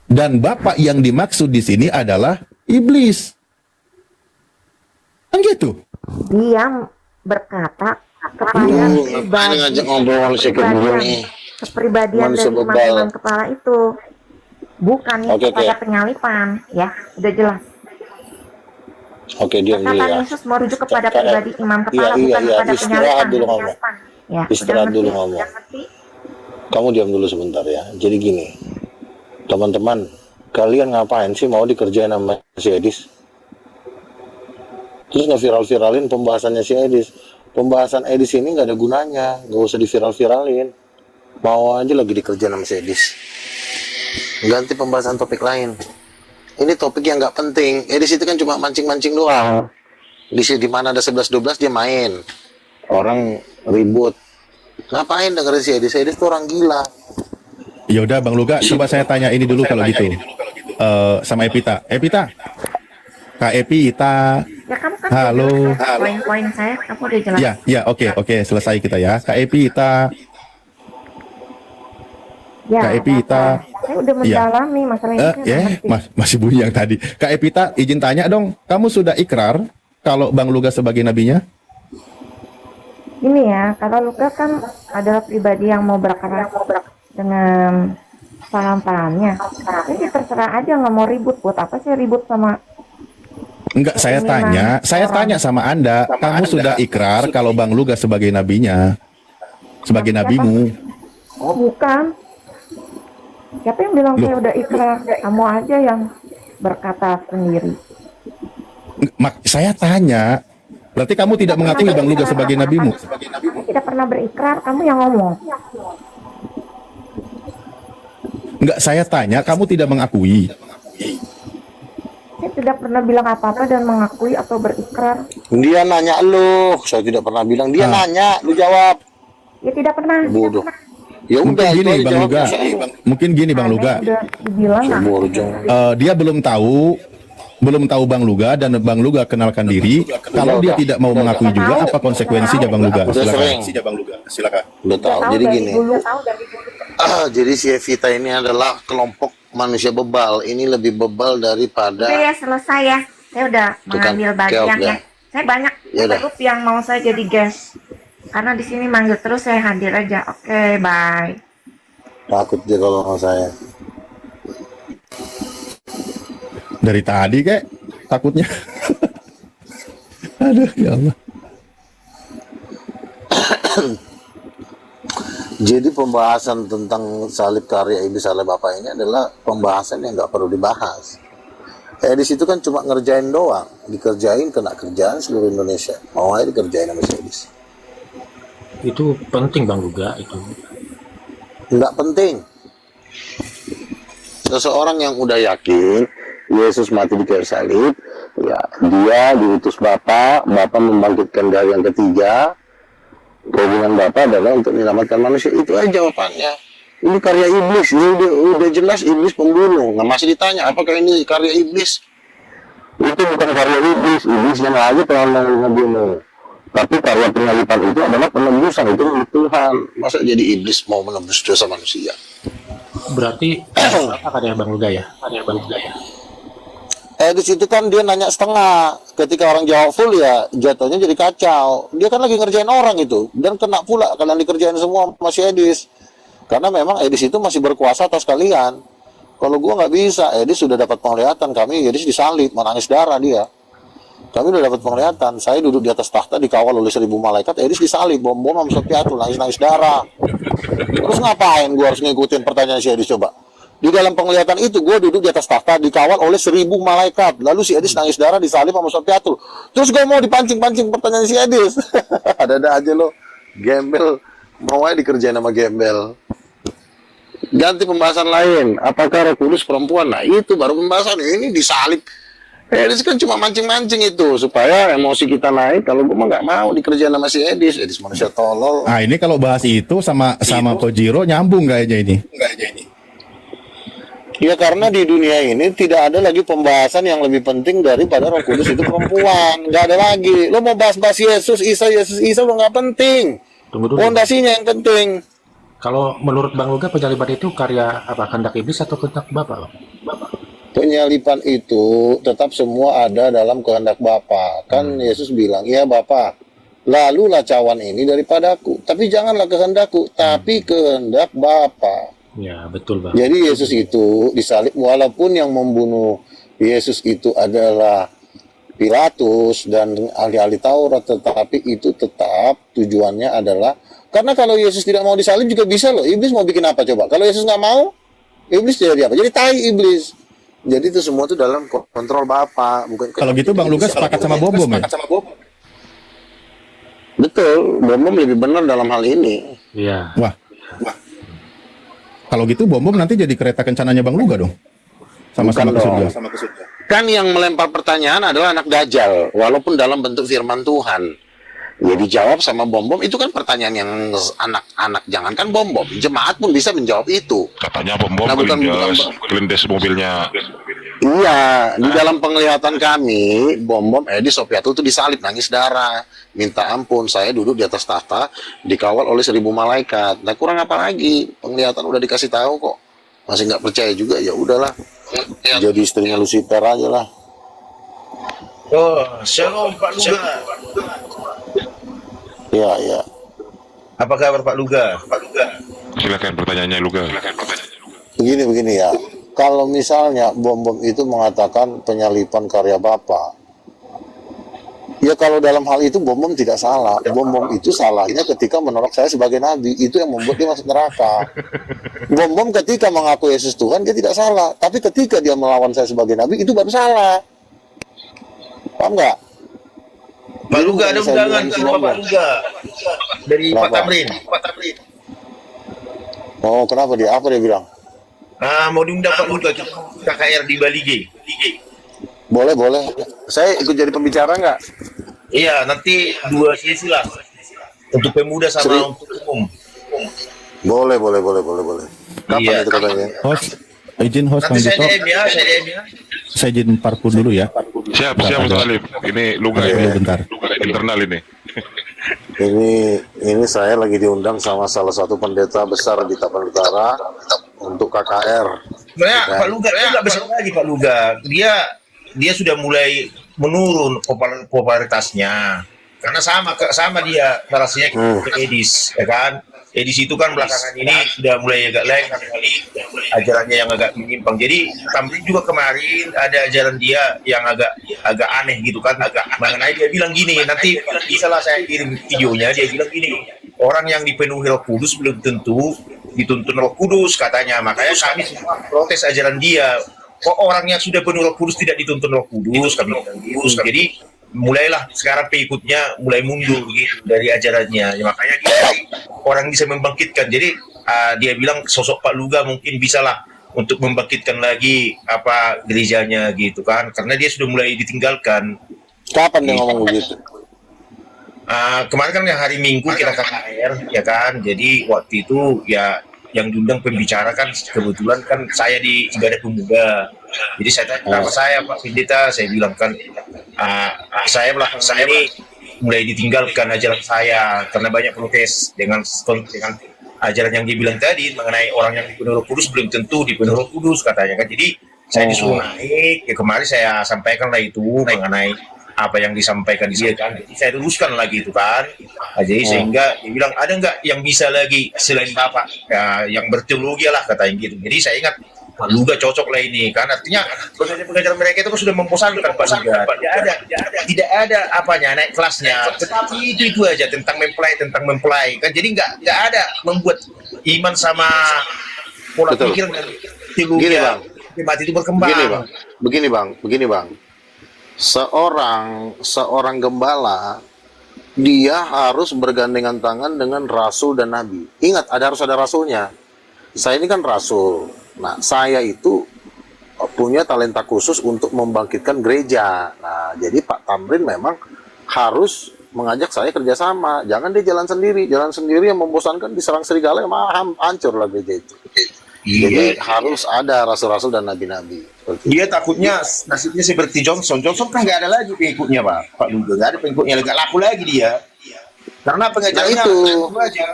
Dan bapak yang dimaksud di sini adalah iblis. Kan gitu. Dia berkata kepada Ngapain ngajak ngobrol manusia kayak begini? kepribadian Manusia dari bebal. imam-imam kepala itu, bukan Oke, kepada oke. penyalipan, ya udah jelas. Oke, diam dulu Perkataan ya. Yesus merujuk kepada Kayak- pribadi imam kepala, iya, bukan iya. kepada Istirahat penyalipan. dulu ngomong. Ya, Istirahat udah dulu ngerti? ngomong. Udah ngerti? Kamu diam dulu sebentar ya. Jadi gini, teman-teman, kalian ngapain sih mau dikerjain sama si Edis? Terus nge-viral-viralin pembahasannya si Edis. Pembahasan Edis ini nggak ada gunanya, nggak usah di-viral-viralin. Mau aja lagi dikerjain sama si Edis. Ganti pembahasan topik lain. Ini topik yang nggak penting. Edis itu kan cuma mancing-mancing doang. Di mana ada 11-12 dia main. Orang ribut. Ngapain dengerin si Edis? Edis tuh orang gila. Ya udah Bang Luga, coba saya tanya ini dulu kalau gitu. Sama Epita. Epita. Kak Epita. Ya kamu kan Halo. udah jelas poin-poin saya, kamu udah jelas. Ya, oke, selesai kita ya. Kak Epita. Ya, Kak Epita. saya udah mendalami masalah ini. Saya udah ngerti. Masih bunyi yang tadi. Kak Epita, izin tanya dong, kamu sudah ikrar kalau Bang Luga sebagai nabinya? Ini ya, kalau Luka kan adalah pribadi yang mau berkeras dengan salam-salamnya. Jadi terserah aja, nggak mau ribut. Buat apa sih ribut sama? Enggak, saya tanya sama Anda, kamu sudah ikrar kalau Bang Luga sebagai nabinya, sebagai nabimu? Oh bukan. Siapa yang bilang saya udah ikrar? Kamu aja yang berkata sendiri. Saya tanya, berarti kamu tidak mengakui Bang Luga sebagai nabimu? Kamu tidak pernah berikrar, kamu yang ngomong. Enggak, saya tanya, kamu tidak mengakui. Saya tidak pernah bilang apa-apa dan mengakui atau berikrar. Dia nanya lu, saya tidak pernah bilang. Dia nanya, lu jawab. Ya tidak pernah. Bodoh. Ya Mungkin udah, gini itu aja Bang Luga, jawabnya. mungkin gini Bang Luga, Udah dibilang nggak? Bodoh. dia belum tahu Bang Luga dan Bang Luga kenalkan diri. Kalau dia tidak mau mengakui juga, apa konsekuensinya Bang Luga? Udah sering. Silakan. Udah tahu. Jadi dari gini. dulu. Jadi si Evita ini adalah kelompok manusia bebal. Ini lebih bebal daripada. Udah ya, selesai ya. Saya udah Tuh kan, mengambil bagian keok ya. ya. Saya banyak Ya udah. grup yang mau saya jadi guest. Karena di sini manggil terus, saya hadir aja. Oke, bye. Takut dia kalau sama saya. Dari tadi kek takutnya. Aduh, ya Allah. Jadi pembahasan tentang salib karya iblis oleh Bapak ini adalah pembahasan yang nggak perlu dibahas. Edis itu kan cuma ngerjain doang, dikerjain kena kerjaan seluruh Indonesia. Mau aja dikerjain sama si Edis. Itu penting Bang Luga itu. Nggak penting. Seseorang yang udah yakin Yesus mati di kayu salib, ya dia diutus Bapa membangkitkan dari yang ketiga. Hubungan Bapa adalah untuk menyelamatkan manusia. Itu aja jawabannya. Ini karya iblis, ini udah jelas iblis pembunuh. Nggak masih ditanya apakah ini karya iblis? Itu bukan karya iblis, iblis yang aja pengen ngebunuh. Tapi karya penyalipan itu adalah penebusan, itu milik Tuhan. Masa jadi iblis mau menebus dosa manusia? Berarti apa karya Bang Luga ya? Karya Bang Luga ya. Di situ kan dia nanya setengah. Ketika orang jawab full ya jatuhnya jadi kacau. Dia kan lagi ngerjain orang itu dan kena pula kalian dikerjain semua masih Edis. Karena memang Edis itu masih berkuasa atas kalian. Kalau gua nggak bisa, Edis sudah dapat penglihatan, kami Edis disalib, menangis darah dia. Kami udah dapat penglihatan. Saya duduk di atas tahta dikawal oleh 1000 malaikat, Edis disalib, bom-bom sama piatu, nangis-nangis darah. Terus ngapain gua harus ngikutin pertanyaan si Edis coba? Di dalam penglihatan itu gue duduk di atas tahta dikawal oleh 1000 malaikat. Lalu si Edis nangis darah disalib sama piatu. Terus gue mau dipancing-pancing pertanyaan si Edis. Ada-ada aja lo. Gembel. Mau aja dikerjain sama gembel. Ganti pembahasan lain. Apakah Roh Kudus perempuan? Nah itu baru pembahasan. Ini disalib. Edis kan cuma mancing-mancing itu. Supaya emosi kita naik. Kalau gue mah nggak mau dikerjain sama si Edis. Edis manusia tolol. Nah ini kalau bahas itu sama Kojiro nyambung kayaknya ini. Ya karena di dunia ini tidak ada lagi pembahasan yang lebih penting daripada Roh Kudus itu perempuan. Nggak ada lagi. Lo mau bahas-bahas Yesus Isa lo nggak penting. Tunggu dulu. Fondasinya yang penting. Kalau menurut Bang Luga penyalipan itu karya apa? Kehendak iblis atau kehendak Bapa, Bang? penyalipan itu tetap semua ada dalam kehendak Bapa. Kan Yesus bilang, "Ya Bapa, lalulah cawan ini daripadaku, tapi janganlah kehendakku, tapi kehendak Bapa." Ya, betul Bang. Jadi Yesus itu disalib, walaupun yang membunuh Yesus itu adalah Pilatus dan ahli-ahli Taurat, tetapi itu tetap tujuannya adalah, karena kalau Yesus tidak mau disalib juga bisa loh. Iblis mau bikin apa coba? Kalau Yesus nggak mau, iblis jadi apa? Jadi tai iblis. Jadi itu semua itu dalam kontrol Bapa, bukan. Kalau gitu Bang Lugas sepakat sama Bom Bom ya? Betul, Bom lebih benar dalam hal ini. Iya. Wah. Kalau gitu Bom Bom nanti jadi kereta kencananya Bang Luga dong? Sama-sama ke surga. Kan yang melempar pertanyaan adalah anak Dajjal, walaupun dalam bentuk firman Tuhan. Ya dijawab sama Bom itu kan pertanyaan yang anak-anak, jangankan Bom, jemaat pun bisa menjawab itu. Katanya Bom Nah, bukan- kelindes mobilnya. Iya, di dalam penglihatan kami, Bom Edi Sopiatu itu disalib, nangis darah, minta ampun, saya duduk di atas tahta, dikawal oleh 1000 malaikat. Nah kurang apa lagi? Penglihatan udah dikasih tahu kok, masih nggak percaya juga, ya udahlah. Jadi istrinya Lucifer aja lah. Oh, Shalom Pak Luga. Iya, iya. Apa kabar Pak Luga? Silakan pertanyaannya Luga. Begini ya. Kalau misalnya Bom itu mengatakan penyalipan karya Bapa, ya kalau dalam hal itu Bom tidak salah. Bom itu salahnya ketika menolak saya sebagai nabi. Itu yang membuat dia masuk neraka. Bom ketika mengaku Yesus Tuhan, dia tidak salah. Tapi ketika dia melawan saya sebagai nabi, itu baru salah. Paham nggak? Pak Luga ada Jadi, saya undangan bilang sama Pak Luga dari Pak Kenapa? Tamrin. Oh, kenapa dia? Apa dia bilang? Mau diundang Pak Luga kita KKR di Bali G. Boleh. Saya ikut jadi pembicara nggak? Iya, nanti 2 sesi lah. Untuk pemuda sama Seri- untuk umum. Boleh. Kapan Iya. itu katanya? Host, izin host Bang Nanti saya Dito, DM ya. saya izin parkur dulu ya. Siap Ustaz Alif. Ini Luga Dulu ini. bentar. Internal ini. Ini saya lagi diundang sama salah satu pendeta besar di Tapan Utara untuk KKR. Sebenarnya Ya. Pak Luga itu nggak besar lagi Pak Luga. Dia sudah mulai menurun popularitasnya. Karena sama dia narasinya ke Edis, ya kan? Edis itu kan belakangan ini sudah mulai agak lain ajarannya yang agak menyimpang. Jadi Tamrin juga kemarin ada ajaran dia yang agak aneh gitu kan, agak mengenai dia bilang gini, nanti bisa lah saya kirim videonya, dia bilang gini, orang yang dipenuhi Roh Kudus belum tentu dituntun Roh Kudus katanya. Makanya kami semua protes ajaran dia. Kok orang yang sudah penuh Roh Kudus tidak dituntun Roh Kudus? Kami bilang gitu. Jadi mulailah sekarang pengikutnya mulai mundur gitu dari ajarannya. Ya, makanya dia orang bisa membangkitkan. Jadi dia bilang sosok Pak Luga mungkin bisalah untuk membangkitkan lagi apa gerejanya gitu kan, karena dia sudah mulai ditinggalkan. Kapan dia ngomong begitu? Kemarin kan yang hari Minggu kita KKR ya kan, jadi waktu itu ya yang diundang pembicara kan kebetulan kan saya di Ibadah Pemuda. Jadi saya tanya nama saya Pak Pendeta, saya bilang kan saya ini mulai ditinggalkan ajaran saya karena banyak protes dengan ajaran yang dia bilang tadi mengenai orang yang dipenuhi Roh Kudus belum tentu dipenuhi Roh Kudus katanya kan. Jadi saya disuruh naik, ya kemarin saya sampaikan lah itu mengenai apa yang disampaikan dia kan. Jadi saya luruskan lagi itu kan. Jadi sehingga dia bilang ada nggak yang bisa lagi selain Bapak yang berteologi lah katanya gitu. Jadi saya ingat Pak Luga cocok lah ini kan, artinya pengajar mereka itu kan sudah membosankan Pak Luga. Tidak ada apanya naik kelasnya, tetapi itu aja tentang mempelai kan. Jadi nggak ada membuat iman sama pola Betul. pikir dan teologi Gini, Bang. mati itu berkembang. Begini bang. Seorang gembala dia harus bergandengan tangan dengan rasul dan nabi. Ingat, harus ada rasulnya. Saya ini kan rasul. Nah, saya itu punya talenta khusus untuk membangkitkan gereja. Nah, jadi Pak Tamrin memang harus mengajak saya kerjasama. Jangan dia jalan sendiri yang membosankan, diserang serigala, hancur lah gereja itu. Jadi harus ada rasul-rasul dan nabi-nabi. Dia takutnya nasibnya seperti Johnson kan nggak ada lagi pengikutnya Pak Luga, nggak ada pengikutnya, nggak laku lagi dia. Karena pengajarnya itu aja.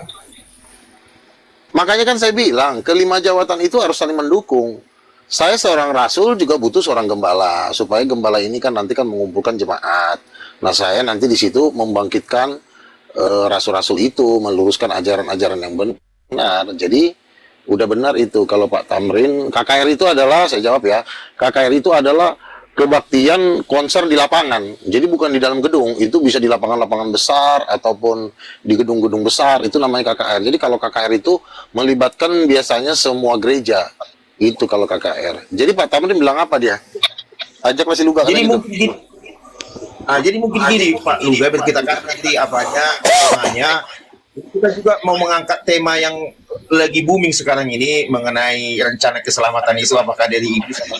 Makanya kan saya bilang, kelima jawatan itu harus saling mendukung. saya seorang rasul juga butuh seorang gembala, supaya gembala ini kan nanti kan mengumpulkan jemaat. Nah, saya nanti di situ membangkitkan rasul-rasul itu, meluruskan ajaran-ajaran yang benar. Jadi udah benar itu kalau Pak Tamrin, KKR itu adalah, saya jawab ya, KKR itu adalah kebaktian konser di lapangan. Jadi bukan di dalam gedung, itu bisa di lapangan-lapangan besar ataupun di gedung-gedung besar, itu namanya KKR. Jadi kalau KKR itu melibatkan biasanya semua gereja. Itu kalau KKR. Jadi Pak Tamrin bilang apa dia? Ajak masih luga Jadi gitu. mungkin gini, jadi mungkin gini Pak Luga, biar kita kan nanti apanya temanya, kita juga mau mengangkat tema yang lagi booming sekarang ini mengenai rencana keselamatan itu, apakah dari iblis atau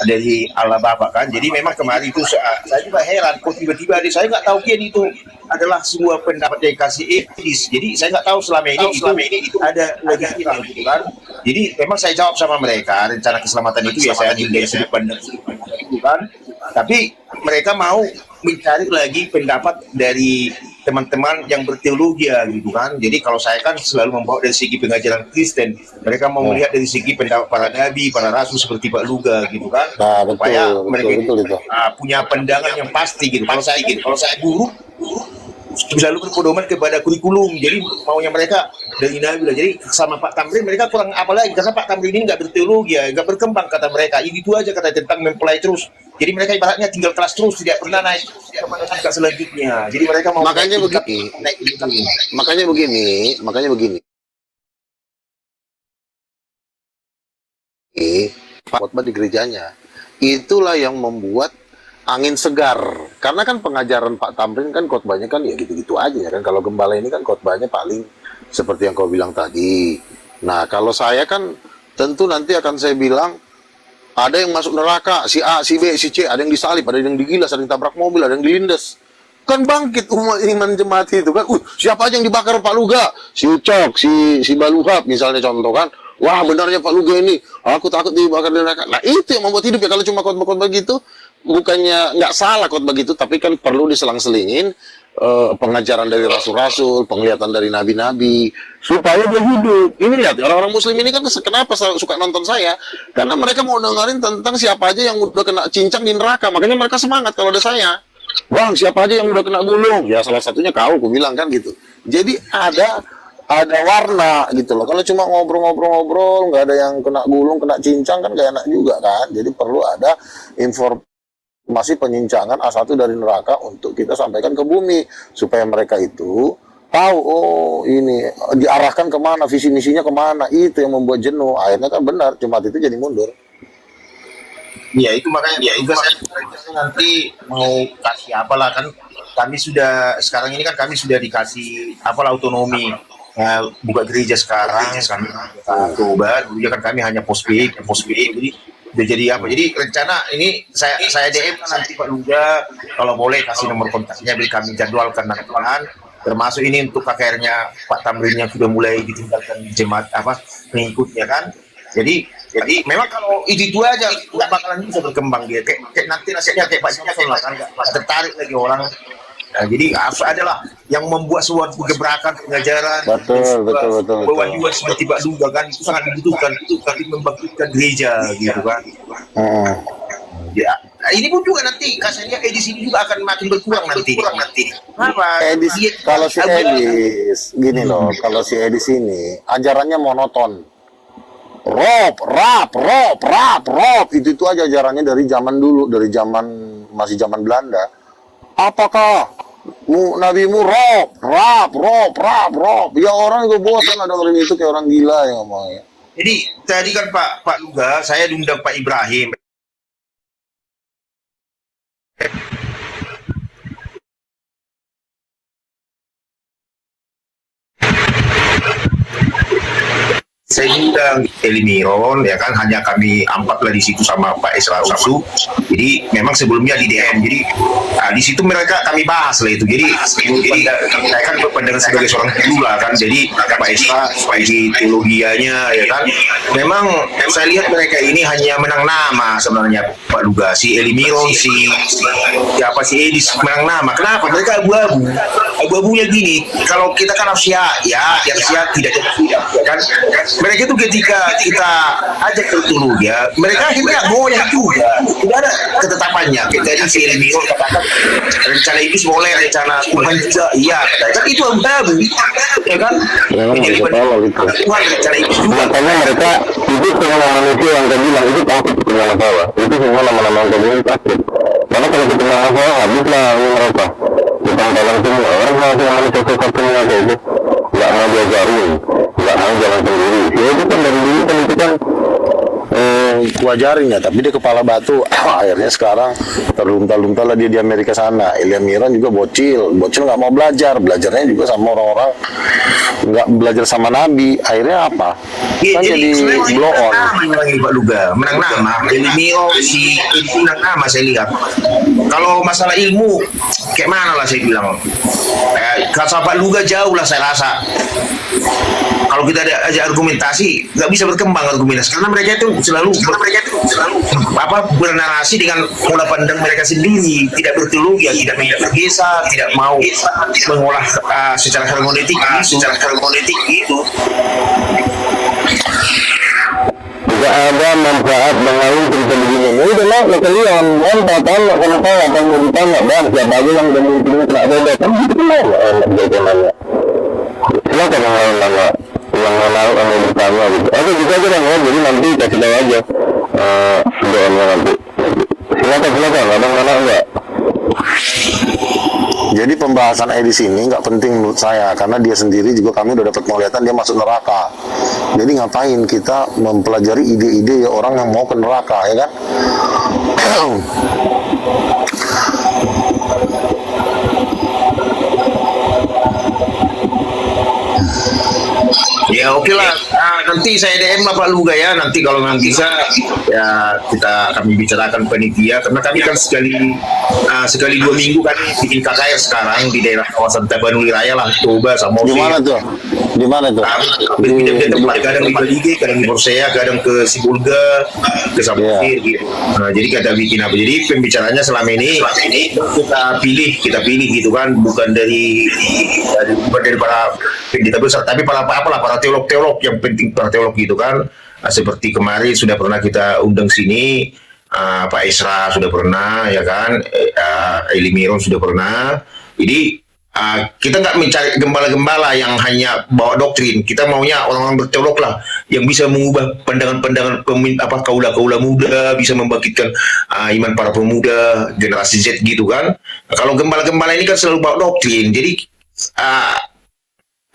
dari Allah Bapa kan. Jadi memang kemarin itu saya juga heran kok tiba-tiba saya nggak tahu kian itu adalah sebuah pendapat yang kasih iblis. Jadi saya nggak tahu selama ini itu ada lagi viral gitu kan. Jadi memang saya jawab sama mereka, rencana keselamatan itu ya saya dari sudut pandang itu kan. Tapi mereka mau mencari lagi pendapat dari teman-teman yang berteologi ya gitu kan. Jadi kalau saya kan selalu membawa dari segi pengajaran Kristen, mereka mau melihat dari segi pendapat para nabi, para rasul seperti Pak Luga gitu kan. Nah, betul, Supaya mereka betul itu. punya pandangan yang pasti gitu. Kalau saya guru selalu berpedoman kepada kurikulum. Jadi maunya mereka dari nabi lah. Jadi sama Pak Tamrin mereka kurang apa lagi, karena Pak Tamrin ini nggak berteologi ya, nggak berkembang kata mereka. Ini itu aja kata tentang mempelai terus. Jadi mereka ibaratnya tinggal kelas terus, tidak pernah naik kepada tingkat selanjutnya. Jadi mereka mau Makanya naik begini. Makanya begini. Khotbah di gerejanya. Itulah yang membuat angin segar. Karena kan pengajaran Pak Tamrin kan khotbahnya kan ya gitu-gitu aja ya kan. Kalau gembala ini kan khotbahnya paling seperti yang kau bilang tadi. Nah, kalau saya kan tentu nanti akan saya bilang ada yang masuk neraka, si A, si B, si C, ada yang disalib, ada yang digilas, ada yang tabrak mobil, ada yang dilindas. Kan bangkit umat iman jemaat itu kan. Siapa aja yang dibakar Pak Luga? Si Ucok, si Baluhap misalnya contoh kan. Wah, benarnya Pak Luga ini, aku takut dibakar di neraka. Nah, itu yang membuat hidup ya. Kalau cuma khotbah-khotbah gitu, bukannya nggak salah khotbah gitu, tapi kan perlu diselang-selingin pengajaran dari rasul-rasul, penglihatan dari nabi-nabi, supaya dia hidup. Ini lihat, orang-orang muslim ini kan kenapa suka nonton saya? Karena mereka mau dengerin tentang siapa aja yang udah kena cincang di neraka. Makanya mereka semangat kalau ada saya. Bang, siapa aja yang udah kena gulung? Ya salah satunya kau, aku bilang kan gitu. Jadi ada warna gitu loh. Kalau cuma ngobrol-ngobrol, nggak ada yang kena gulung, kena cincang kan gak enak juga kan. Jadi perlu ada informasi penyincangan A1 dari neraka untuk kita sampaikan ke bumi supaya mereka itu tahu, oh ini diarahkan kemana, visi misinya kemana. Itu yang membuat jenuh. Akhirnya kan benar, jemaat itu jadi mundur. Ya itu makanya juga saya nanti mau kasih apalah kan, kami sudah sekarang ini kan kami sudah dikasih apalah otonomi buka gereja sekarang kami coba dulu kan kami hanya pospik jadi udah jadi apa, jadi rencana ini saya DM nanti Pak Luga kalau boleh kasih nomor kontaknya biar kami jadwalkan nanti termasuk ini untuk KKR-nya Pak Tamrin yang sudah mulai ditinggalkan jemaat pengikutnya kan. Jadi memang kalau itu aja nggak bakalan bisa berkembang dia kayak nanti nasibnya kayak Pak Johnson lah kan, nggak tertarik lagi orang. Nah, jadi harus adalah yang membuat suatu gebrakan pengajaran, Betul. Juga seperti Pak Luga kan itu sangat dibutuhkan tapi membangkitkan gereja gitu kan. Ya, ini pun juga nanti kasarnya edisi ini juga akan makin berkurang nanti. Kenapa? Edis, kalau si Edis gini loh, kalau si Edis ini ajarannya monoton. Rap, itu aja ajarannya dari zaman dulu, dari masih zaman Belanda. Apakah nabimu rap? Ya orang itu bosan ada orang itu kayak orang gila ya ngomongnya. Jadi tadi kan Pak Luga, saya diundang Pak Ibrahim. Saya undang Elimiron ya kan, hanya kami ampatlah di situ sama Pak Esra Usu. Jadi memang sebelumnya di DM, jadi di situ mereka kami bahas lah itu. Jadi saya kan berpandangan sebagai seorang guru lah kan. Jadi Pak Esra sebagai teologianya ya kan. Memang saya lihat mereka ini hanya menang nama sebenarnya Pak Luga, si Elimiron, si Edis menang nama. Kenapa? Mereka abu-abu. abu-abunya gini, kalau kita kan harus yang siap tidak ya kan. Mereka itu ketika kita ajak bertemu ya, mereka akhirnya goyah juga. Tidak ada ketetapannya. Jadi si Elmiro katakan rencana itu boleh, rencana Tuhan juga iya. Kan itu abu-abu, ya kan? Memang Jadi nggak tahu gitu. Tuhan rencana itu juga. Makanya mereka itu semua manusia yang saya bilang itu takut ketemu masalah. Itu semua nama-nama yang saya bilang takut. Karena kalau ketemu masalah habislah mereka. Tentang dalam semua orang masih manusia satu-satunya kayak itu. Nggak mau diajarin, nggak mau jalan sendiri. Ya itu kan dari dulu kan itu kan kuajarin ya, tapi dia kepala batu. Akhirnya sekarang terlunta-lunta lah dia di Amerika sana. Ilham Miran juga bocil nggak mau belajarnya juga sama orang-orang, nggak belajar sama Nabi. Akhirnya apa? Iya, Kan jadi blow on. Pak Luga menang nama. Elmiro si menang nama saya lihat. Kalau masalah ilmu, kayak mana lah saya bilang. Kalau Pak Luga jauh lah saya rasa. Kalau kita ada aja argumentasi, nggak bisa berkembang argumentasi karena mereka itu selalu bernarasi dengan pola pandang mereka sendiri, tidak berteologi, tidak bergesa, tidak mau mengolah secara hermeneutik itu. Tidak ada manfaat mengalir cerita begini. Ya udah lah, kalian tahun nggak pernah tahu apa yang mau ditanya, bang. Siapa aja yang udah mungkin kena beda kan itu kenal enak jadi nanya. Silakan yang lain nanya, yang menaruh yang mau bertanya gitu. Oke bisa aja bang, jadi nanti kasih tahu aja doanya nanti. Silakan, abang mana enggak? Jadi pembahasan di sini nggak penting menurut saya karena dia sendiri juga kami udah dapat penglihatan dia masuk neraka. Jadi ngapain kita mempelajari ide-ide ya orang yang mau ke neraka ya kan? Ya oke lah. Nanti saya DM lah Pak Luga ya. Nanti kalau memang bisa ya kami bicarakan panitia karena kami kan sekali 2 minggu kan bikin KKR sekarang di daerah kawasan Tapanuli Raya lah, Toba sama Di mana tuh? Beda-beda tempat, kadang di Balige, kadang di Porsea, kadang ke Sibulga, ke Samosir gitu. Nah, jadi kita bikin apa? Jadi pembicaranya selama ini kita pilih gitu kan, bukan dari para pendeta besar, tapi para teolog yang penting, para teolog gitu kan. Nah, seperti kemarin sudah pernah kita undang sini Pak Esra sudah pernah ya kan, Eli Miron sudah pernah. Jadi kita nggak mencari gembala-gembala yang hanya bawa doktrin. Kita maunya orang-orang berteolog lah yang bisa mengubah pandangan-pandangan kaula-kaula muda, bisa membangkitkan iman para pemuda generasi Z gitu kan. Nah, kalau gembala-gembala ini kan selalu bawa doktrin. Jadi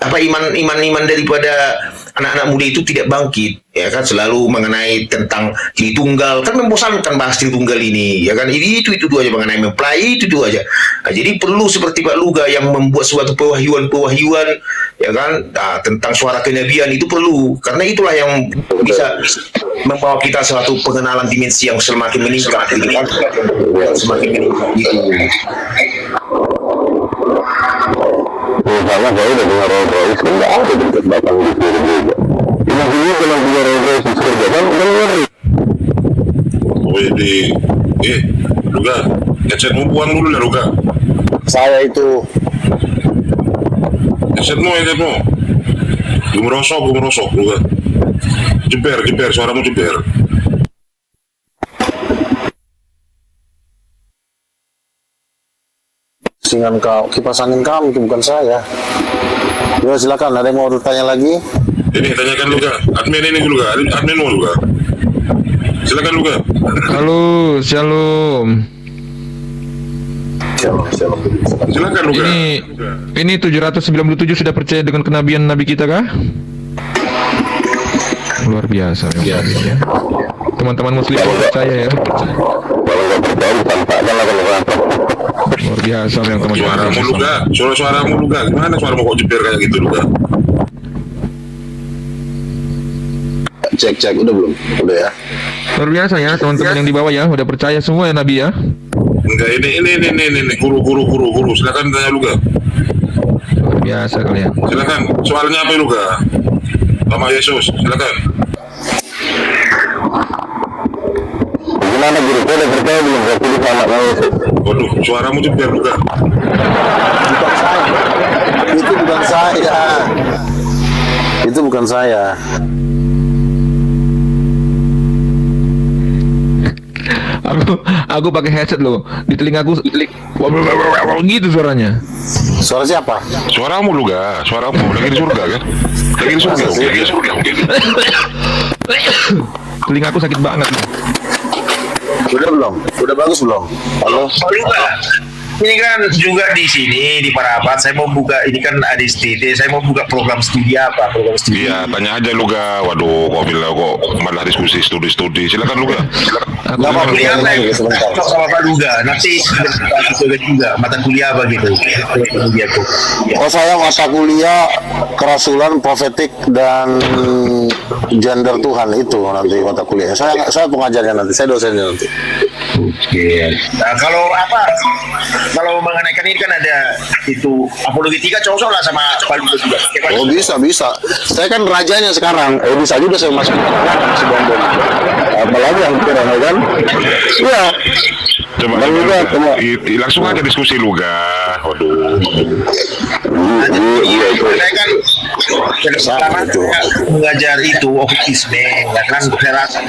iman daripada anak-anak muda itu tidak bangkit ya kan, selalu mengenai tentang Tritunggal, kan membosankan bahas Tritunggal ini ya kan, itu aja mengenai mempelai itu aja. Nah, jadi perlu seperti Pak Luga yang membuat suatu pewahyuan ya kan, tentang suara kenabian itu perlu, karena itulah yang bisa membawa kita suatu pengenalan dimensi yang semakin meningkat gitu kan, semakin meningkat gitu. Misalnya saya udah dengar Rolls Royce kan nggak ada dekat batang di sini juga. Ini kalau punya Rolls Royce di surga kan ngeri. Luga, headsetmu buang dulu lah Luga. Saya itu Headsetmu. Gemerosok Luga. Jeber, suaramu jeber. kipas angin kamu itu bukan saya. Ya silakan, ada yang mau bertanya lagi? Ini tanyakan Luga. Admin ini Luga. Adminmu Luga. Silakan Luga. Halo, shalom. Silakan Luga. Ini 797 sudah percaya dengan kenabian Nabi kita kah? Luar biasa. Ya. Teman-teman muslim percaya ya. Kalau nggak percaya tampakkan lah kalau Luar biasa yang teman-teman. Suaramu Luga. Suaramu Luga. Gimana suaramu kok jeber kayak gitu Luga? cek udah belum? Udah ya. Luar biasa ya teman-teman yang di bawah ya, udah percaya semua ya Nabi ya. Enggak, ini guru. Silakan tanya Luga. Luar biasa kalian. Silakan. Soalnya apa Luga? Nama Yesus. Silakan. Gimana guru? Saya udah percaya belum? Saya pilih sama Yesus. Waduh, suaramu jeber Luga. Bukan saya. Itu bukan saya. Itu bukan saya. Aku pakai headset loh. Di telingaku gitu suaranya. Suara siapa? Suaramu Luga, suaramu lagi di surga kan? Lagi di surga, oke, lagi di surga, oke. Telingaku sakit banget. Udah belum? Udah bagus belum? Halo? Pak Luga, ini kan juga di sini di Parapat saya mau buka, ini kan ada STT, saya mau buka program studi apa, program studi. Iya, tanya aja Luga. Waduh, kok bilang kok malah diskusi studi. Silakan Luga. Silakan. Nggak apa-apa, Kuliah apa ini yang sebentar. cocok sama Pak Luga, nanti kita juga mata kuliah apa gitu. Kuliah tuh. Oh, saya mata kuliah kerasulan, profetik, dan gender Tuhan itu nanti mata kuliah. Saya pengajarnya nanti, saya dosennya nanti. Oke. Nah, kalau mengenai kan ini kan ada itu apologetika cocok lah sama Pak Luga juga. Oh, bisa. Saya kan rajanya sekarang. Bisa juga saya masuk si Bonbon. Apalagi yang kurang, ya kan? Iya. Coba Bang Luga, coba. langsung aja diskusi Luga. Waduh. Iya, itu. Saya kan pertama itu. mengajar itu okultisme, ya kan saya rasa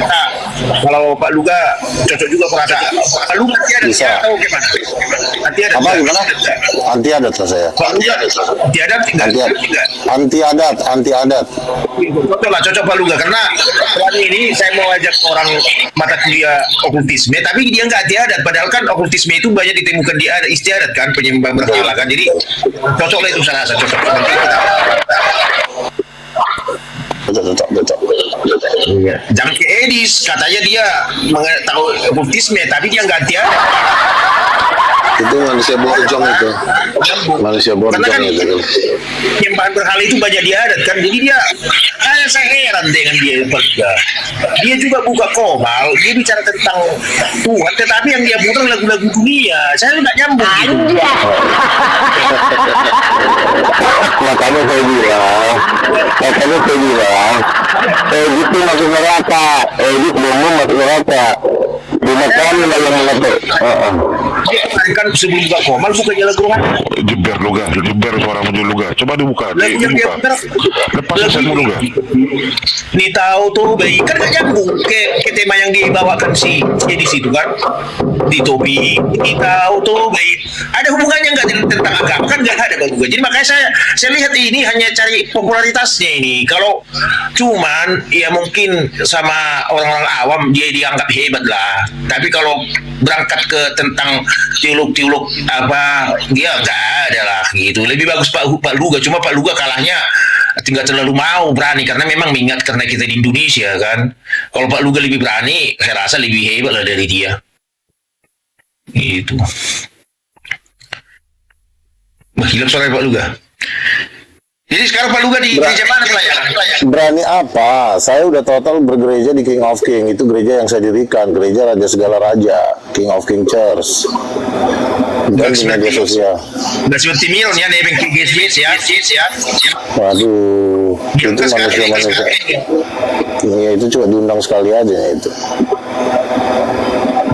kalau Pak Luga cocok juga perasaan. Pak Luga nanti ada Bisa. tahu gimana? Nanti ada Apa gimana? Anti adat lah saya. Pak Luga nanti ada Anti adat. cocok Pak Luga karena hari ini saya mau ajak orang mata kuliah okultisme tapi dia nggak anti adat padahal kan okultisme itu banyak ditemukan di adat istiadat kan penyembah berhala kan jadi cocok lah itu saya rasa cocok. Cocok. Jangan ke Edis katanya dia tahu okultisme tapi dia nggak anti adat. Itu manusia borjong itu. Manusia borjong Karena kan itu. penyembahan berhala itu banyak di adat kan jadi dia saya heran dengan dia Pak Luga. Dia juga buka komal dia bicara tentang Tuhan tetapi yang dia putar lagu-lagu dunia saya nggak nyambung gitu. Makanya saya bilang, itu masuk neraka, itu belum masuk neraka. Dimakan dalam mengatur. Dia kan sebelum buka komal bukannya lagu rohani. Jeber suaramu dulu Luga. Coba dibuka, Lagu yang dia dibuka. putar Lepas headsetmu Luga. Nih tahu tuh bayi kan gak nyambung ke tema yang dibawakan si di situ kan di topi ini tahu tuh bayi ada hubungannya nggak tentang agama kan nggak ada Bang Luga. Jadi makanya saya lihat ini hanya cari popularitasnya ini kalau cuman ya mungkin sama orang-orang awam dia dianggap hebat lah tapi kalau berangkat ke tentang teolog apa dia nggak ada lah gitu lebih bagus Pak Luga cuma Pak Luga kalahnya tinggal terlalu mau berani karena memang mengingat karena kita di Indonesia kan kalau Pak Luga lebih berani saya rasa lebih hebat lah dari dia itu hilap suara Pak Luga jadi sekarang Pak Luga di gereja mana pelayanan? Berani apa? Saya udah total bergereja di King of King. Itu gereja yang saya dirikan, gereja Raja Segala Raja, King of King Church. Dan di media sosial. Nggak seperti Milnya nih Bang Gismis ya. Waduh, itu Kan sekali manusia. Iya, itu cuma diundang sekali aja itu.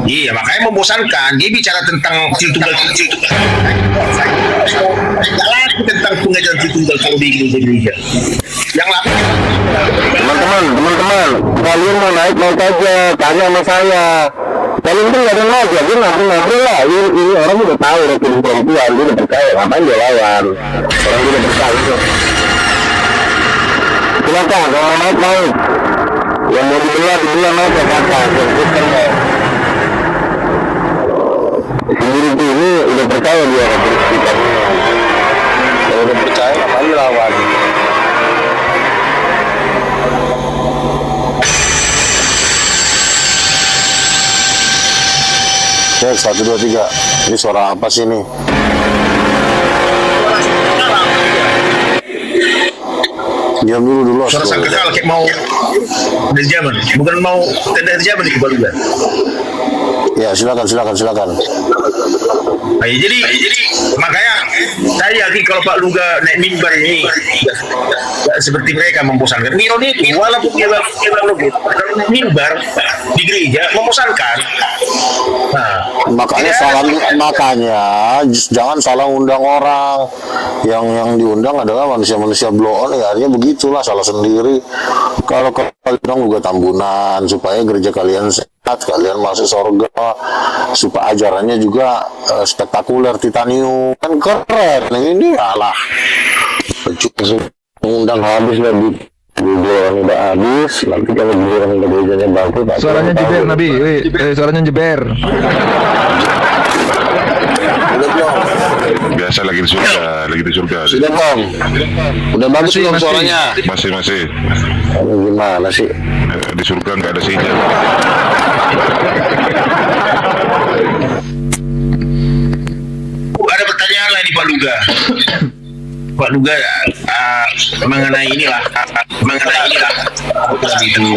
Iya, makanya membosankan. Dia bicara tentang tunggal. Tentang pengajaran tunggal kalau di gereja. Yang lain. Teman-teman, kalian mau naik aja, tanya sama saya. Kalian tuh nggak ada lagi, jadi ngobrol lah. Ini orang udah tahu rekening perempuan, dia udah percaya, ngapain dia lawan? Orang dia udah percaya. Silakan, kalau mau naik. Yang mau dibilang aja kakak, sebutkan ya. Sendiri tuh ini udah percaya dia rekening. Kalau udah percaya, ngapain dia lawan? Cek 1, 2, 3. Ini suara apa sih ini? Diam dulu. Suara sangkakal kayak mau dari zaman, bukan mau dari zaman di Pak Luga. Ya, silakan. Nah, jadi makanya saya yakin kalau Pak Luga naik mimbar ini nggak seperti mereka membosankan. Ironi itu walaupun dia bilang begitu, kalau naik mimbar di gereja membosankan. Nah, makanya jangan salah undang orang. Yang diundang adalah manusia-manusia blow on, ya artinya begitulah, salah sendiri. Kalau kalian juga Tambunan supaya gereja kalian sehat, kalian masuk surga, supaya ajarannya juga spektakuler, titanium, kan keren. Ini alah undang habis lagi, buburan udah habis, nanti kalau buburan udah gerejanya bagus, Suaranya jeber Nabi, suaranya jeber. udah belum? Biasa lagi di surga. Sudah bang, udah bagus belum Masih. suaranya? Masih. Ini gimana sih? Di surga nggak ada sinyal. ada pertanyaan lain nih Pak Luga. Pak Luga mengenai inilah itu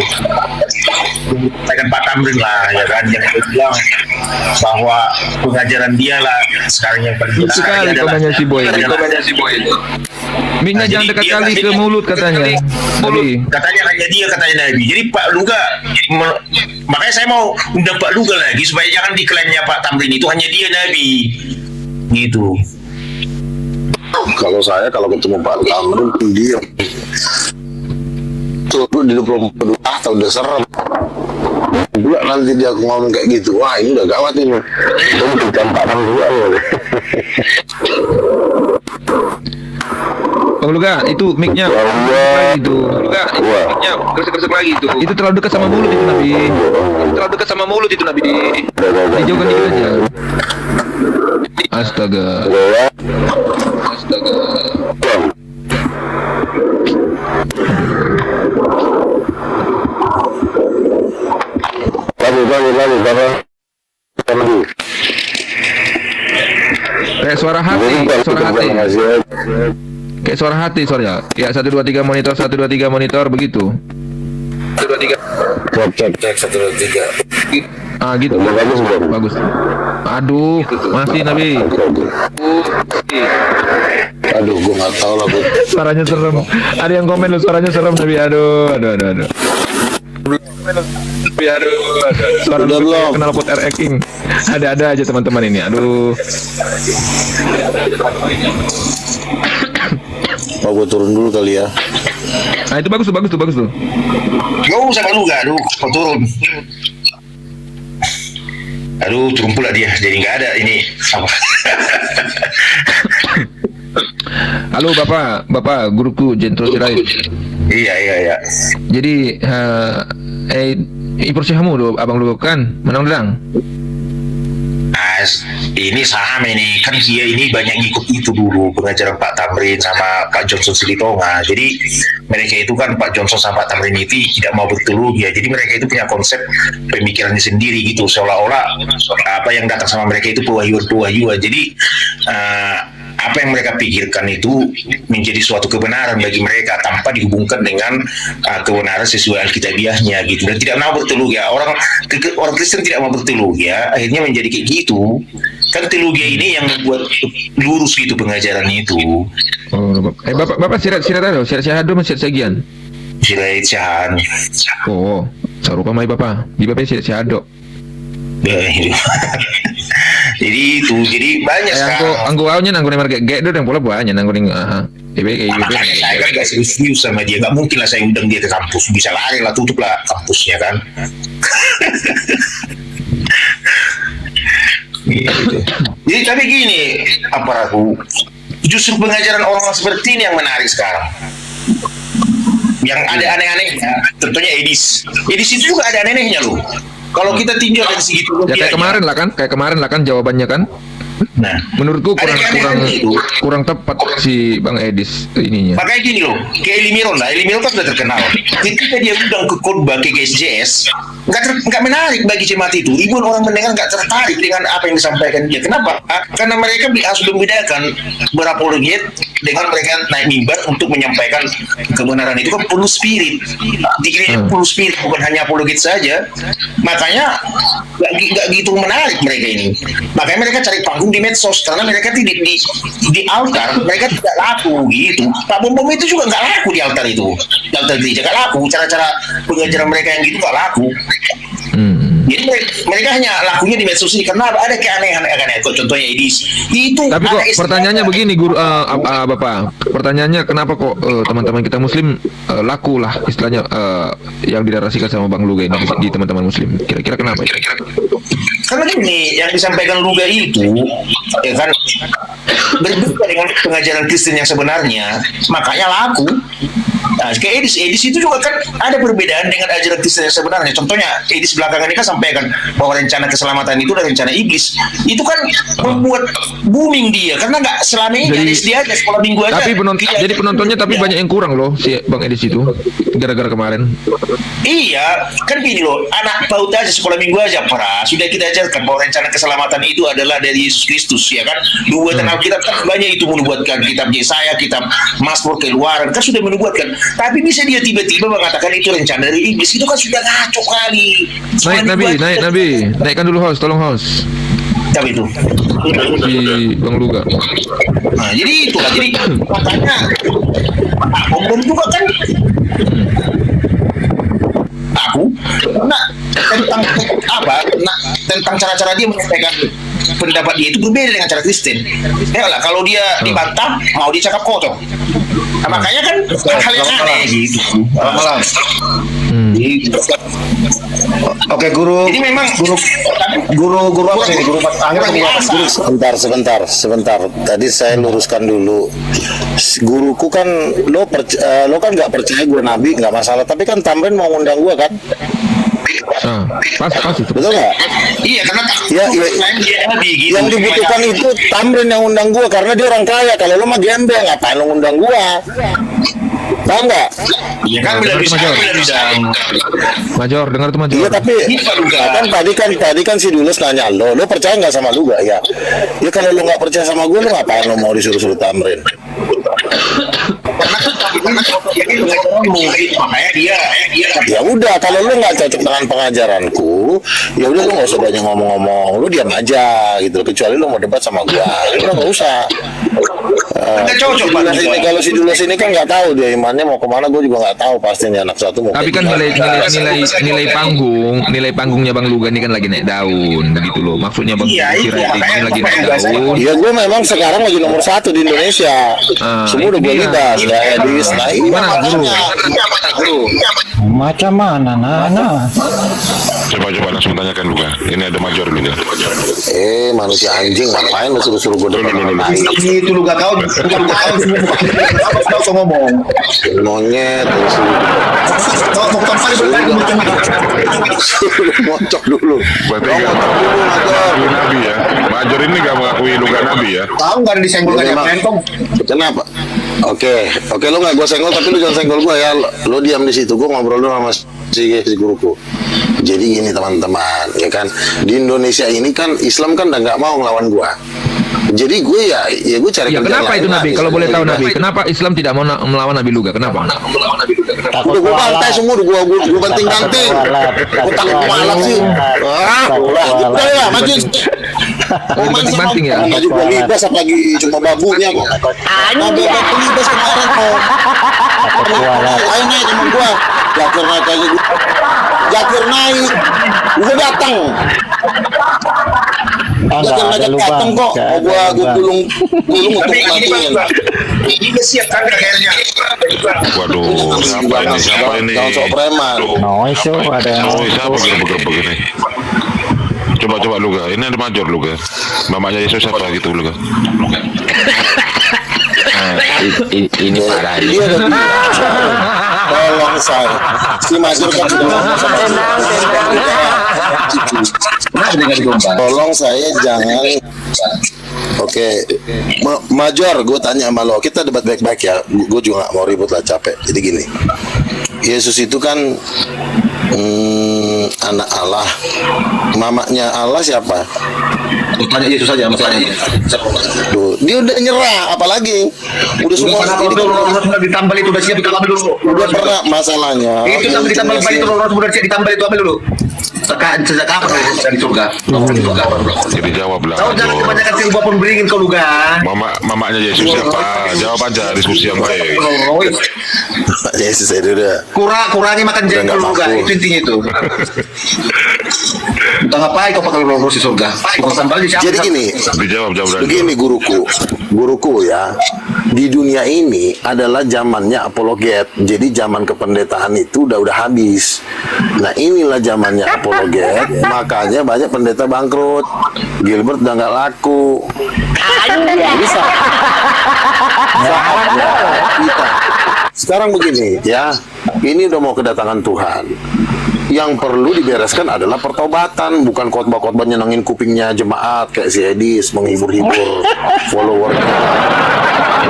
kan Pak Tamrin lah ya kan yang bilang bahwa pengajaran dia lah sekarang yang paling Sekali komennya si Boy. Miknya jangan dekat kali ke mulut katanya. Nabi. Katanya hanya dia, katanya Nabi. Jadi Pak Luga, makanya saya mau undang Pak Luga lagi supaya jangan diklaimnya Pak Tamrin itu hanya dia Nabi. Gitu. Kalau saya kalau ketemu Pak Tamrin diam. Tuh di 24 atau udah serem. Pula nanti dia ngomong kayak gitu, wah ini udah gawat ini. Itu bukan Pak Tamrin juga loh. Bang Luga, itu mic-nya lagi itu. Luga, itu mic-nya kersek-kersek lagi itu. Itu terlalu dekat sama mulut itu Nabi. Dijauhkan dikit aja. Astaga. Lalu. Kayak suara hati. Kayak suara hati suaranya. Ya 1 2 3 monitor, 1 2 3 monitor begitu. 1 2 3. Cek 1 2 3. Ah gitu. Bagus. Aduh, masih Nabi. Aduh, gua nggak tahu lah, Bu. Suaranya serem. Ada yang komen lu suaranya serem Nabi. Aduh. Suara Udah lu belum? kenal pot RX King. Ada aja teman-teman ini. Aduh. Mau gua turun dulu kali ya. Nah itu bagus tuh. Gak usah Pak Luga, aduh, kau turun. Aduh, turun pula dia, jadi nggak ada ini apa? Halo Bapak guruku Jentro Sirait. Iya. Jadi Ipersihamu do abang lu kan menang. Ini sama ini kan dia ini banyak ngikut itu dulu pengajaran Pak Tamrin sama Pak Johnson Silitonga. Jadi mereka itu kan Pak Johnson sama Pak Tamrin itu tidak mau berteologi ya. Jadi mereka itu punya konsep pemikirannya sendiri gitu, seolah-olah apa yang datang sama mereka itu pewahyuan. Jadi apa yang mereka pikirkan itu menjadi suatu kebenaran bagi mereka tanpa dihubungkan dengan kebenaran sesuai Alkitabiahnya gitu, dan tidak mau berteologi ya. Orang Kristen tidak mau berteologi ya, akhirnya menjadi kayak gitu kan. Teologi ini yang membuat lurus gitu pengajaran itu. Oh, Bapak sirat syahadu masih syahgian. Sirat syahan. Oh, sarupa mai Bapak. Di Bapak sirat syahadu. Jadi banyak sekarang. Anggo awnya nanggo nemar gek do yang pola buahnya nanggo ning Makanya saya kan gak serius sama dia, gak mungkin lah saya undang dia ke kampus, bisa lari lah, tutup lah kampusnya kan. Gitu. Jadi tapi gini, apa aku justru pengajaran orang seperti ini yang menarik sekarang. Yang ada aneh-anehnya, tentunya Edis itu juga ada aneh-anehnya loh. Kalau kita tinjau dari segi ya kayak kemarin lah kan jawabannya kan. Nah, Menurutku ada keanehan itu. kurang tepat si Bang Edis ininya. Makanya gini loh, kayak Eli Miron lah. Eli Miron kan sudah terkenal. Ketika dia undang ke khotbah ke GSJS, nggak menarik bagi jemaat itu. Ribuan orang mendengar nggak tertarik dengan apa yang disampaikan dia. Kenapa? Karena mereka harus membedakan berapologet dengan mereka naik mimbar untuk menyampaikan kebenaran itu kan perlu spirit. Di gereja perlu spirit, bukan hanya apologet saja. Makanya nggak gitu menarik mereka ini. Makanya mereka cari panggung di medsos karena mereka di altar mereka tidak laku gitu. Pak Bom Bom itu juga nggak laku di altar itu, di altar gereja nggak laku. Cara-cara pengajaran mereka yang gitu nggak laku. Jadi mereka hanya lakunya di medsos ini karena ada keanehan. Contohnya Edis itu. Tapi kok ada pertanyaannya begini guru Bapak. Pertanyaannya kenapa kok teman-teman kita muslim laku lah istilahnya yang dinarasikan sama Bang Luga ini di teman-teman muslim. Kira-kira kenapa? Karena gini yang disampaikan Luga itu ya kan berbeda dengan pengajaran Kristen yang sebenarnya, makanya laku. Nah, kayak Edis itu juga kan ada perbedaan dengan ajaran Kristen yang sebenarnya. Contohnya Edis belakangan ini kan sampaikan bahwa rencana keselamatan itu adalah rencana iblis. Itu kan membuat booming dia karena nggak selama ini Jadi- Edis dia aja sekolah minggu aja. Tapi jadi penontonnya tapi banyak yang kurang loh si Bang Edis itu gara-gara kemarin. Iya, kan gini loh, anak PAUD aja sekolah minggu aja para sudah kita ajarkan bahwa rencana keselamatan itu adalah dari Yesus Kristus, ya kan? Nubuatan Alkitab kan banyak itu menubuatkan, kitab Yesaya, kitab Mazmur, Keluaran kan sudah menubuatkan. Tapi bisa dia tiba-tiba mengatakan itu rencana dari iblis, itu kan sudah ngaco kali. Sekolah minggu aja. Naikkan dulu host, tolong host Tapi itu. si Bang Luga. Nah, jadi itulah. Jadi makanya Bom Bom juga kan aku tentang apa tentang cara-cara dia menyampaikan pendapat dia itu berbeda dengan cara Kristen. Ya lah, kalau dia dibantah mau dicakap kotor. Nah, makanya kan hal yang aneh gitu. Malam. Gitu. Oke, guru. Jadi memang Guru apa nih? Guru akhir atau guru apa? Sebentar. Tadi saya luruskan dulu. Guruku kan lo kan nggak percaya gue nabi, nggak masalah. Tapi kan Tamrin mau ngundang gue kan? Pas itu. Betul nggak? iya karena Iya. dia nabi gitu. Yang dibutuhkan itu Tamrin yang undang gue karena dia orang kaya. Kalau lo mah gembel, ngapain lo ngundang gue? Tahu nggak? Iya kan udah bisa Major, dengar tuh Major. Iya tapi tadi kan si Dulus nanya lo percaya nggak sama lu gak ya? Ya kalau lo nggak percaya sama gue, lo ngapain lo mau disuruh-suruh Tamrin? makanya dia Ya udah, kalau lu nggak cocok dengan pengajaranku, ya udah lu nggak usah banyak ngomong-ngomong, lu diam aja gitu. Kecuali lu mau debat sama gua, lu nggak usah. nggak cocok Pak. Kalau si Dulus ini kan nggak tahu dia imannya mau kemana, gua juga nggak tahu pastinya anak satu mau. Tapi kan nilai panggungnya Bang Luga ini kan lagi naik daun begitu loh. Maksudnya Bang Iya, si itu, Rating ini makanya lagi naik daun. Ya gue memang sekarang lagi nomor 1 di Indonesia. Semua udah itu gue dia. libas, nggak Edis. Nah, ini Gimana, Guru? Guru. Macam mana, Nana? Coba langsung tanyakan Luga. Ini ada Major dulu ya. Manusia anjing, ngapain lu suruh-suruh gue depan orang lain? Itu lu gak tahu, ngomong. Monyet, ngocok dulu. Berarti nggak mengakui Nabi ya. Major ini nggak mengakui Luga Nabi ya. Tahu nggak ada disenggol Iya, kayak Mak. pentong? Kenapa? Oke, lo nggak gue senggol, tapi lo jangan senggol gue ya. Lo diam di situ, gue ngobrol dulu sama si guruku. Jadi gini teman-teman, ya kan, di Indonesia ini kan Islam kan udah nggak mau ngelawan gue. Jadi gue ya gue cari Ya, kerjaan kenapa lain itu lah. Nabi? Kalau boleh tahu Nabi, kenapa Islam tidak mau melawan Nabi Luga? Kenapa? Udah gue bantai semua, udah gue banting-banting. Gue takut kualat sih. Udah ya, maju. Banting-banting ya? Maju gue libas apalagi cuma babunya kok. Anjir. Libas kemarin kok. Ayo naik sama gue. Jakir naik aja gue. Jakir naik. Gue datang. Jakir naik datang kok. Gue gulung untuk matiin. Ini udah siap kan akhirnya. Waduh, siapa ini? Jangan sok preman. Noise ada yang Oh, siapa gerbek-gerbek ini? Coba Luga. Ini ada Major Luga. Mamanya Yesus siapa gitu Luga? Ini parah. Dia udah bilang, tolong saya. Si Majur kan sudah ngomong sama saya. Tolong saya jangan Oke, Major, gue tanya sama lo, kita debat baik-baik ya. Gue juga gak mau ribut lah, capek. Jadi gini, Yesus itu kan anak Allah. Mamanya Allah siapa? Tanya Yesus saja masalahnya. Tuh, dia udah nyerah, apalagi udah semua ini kan Ditambal itu udah siap ditambal dulu. udah pernah masalahnya. Itu yang ditambal jelasin. itu udah siap ditambal itu ambil dulu. Sejak kapan saya di surga? Jadi jawab lah. Kau jangan Jo. kebanyakan silba pun beringin kau luga. Mamanya Yesus siapa? Jawab aja diskusi yang baik. Yesus saya udah. Kurangi makan Udah jengkol nggak luga, mampu. itu intinya itu. Entah ngapain kau pakai roh di surga. Kau sambal di siapa? Jadi gini, Dijawab aja. begini guruku ya. Di dunia ini adalah zamannya apologet. Jadi zaman kependetaan itu udah habis. Nah inilah zamannya apologet. Makanya banyak pendeta bangkrut. Gilbert udah nggak laku. Jadi saatnya kita. Sekarang begini ya. Ini udah mau kedatangan Tuhan. Yang perlu dibereskan adalah pertobatan, bukan khotbah-khotbah nyenengin kupingnya jemaat kayak si Edis, menghibur-hibur followernya,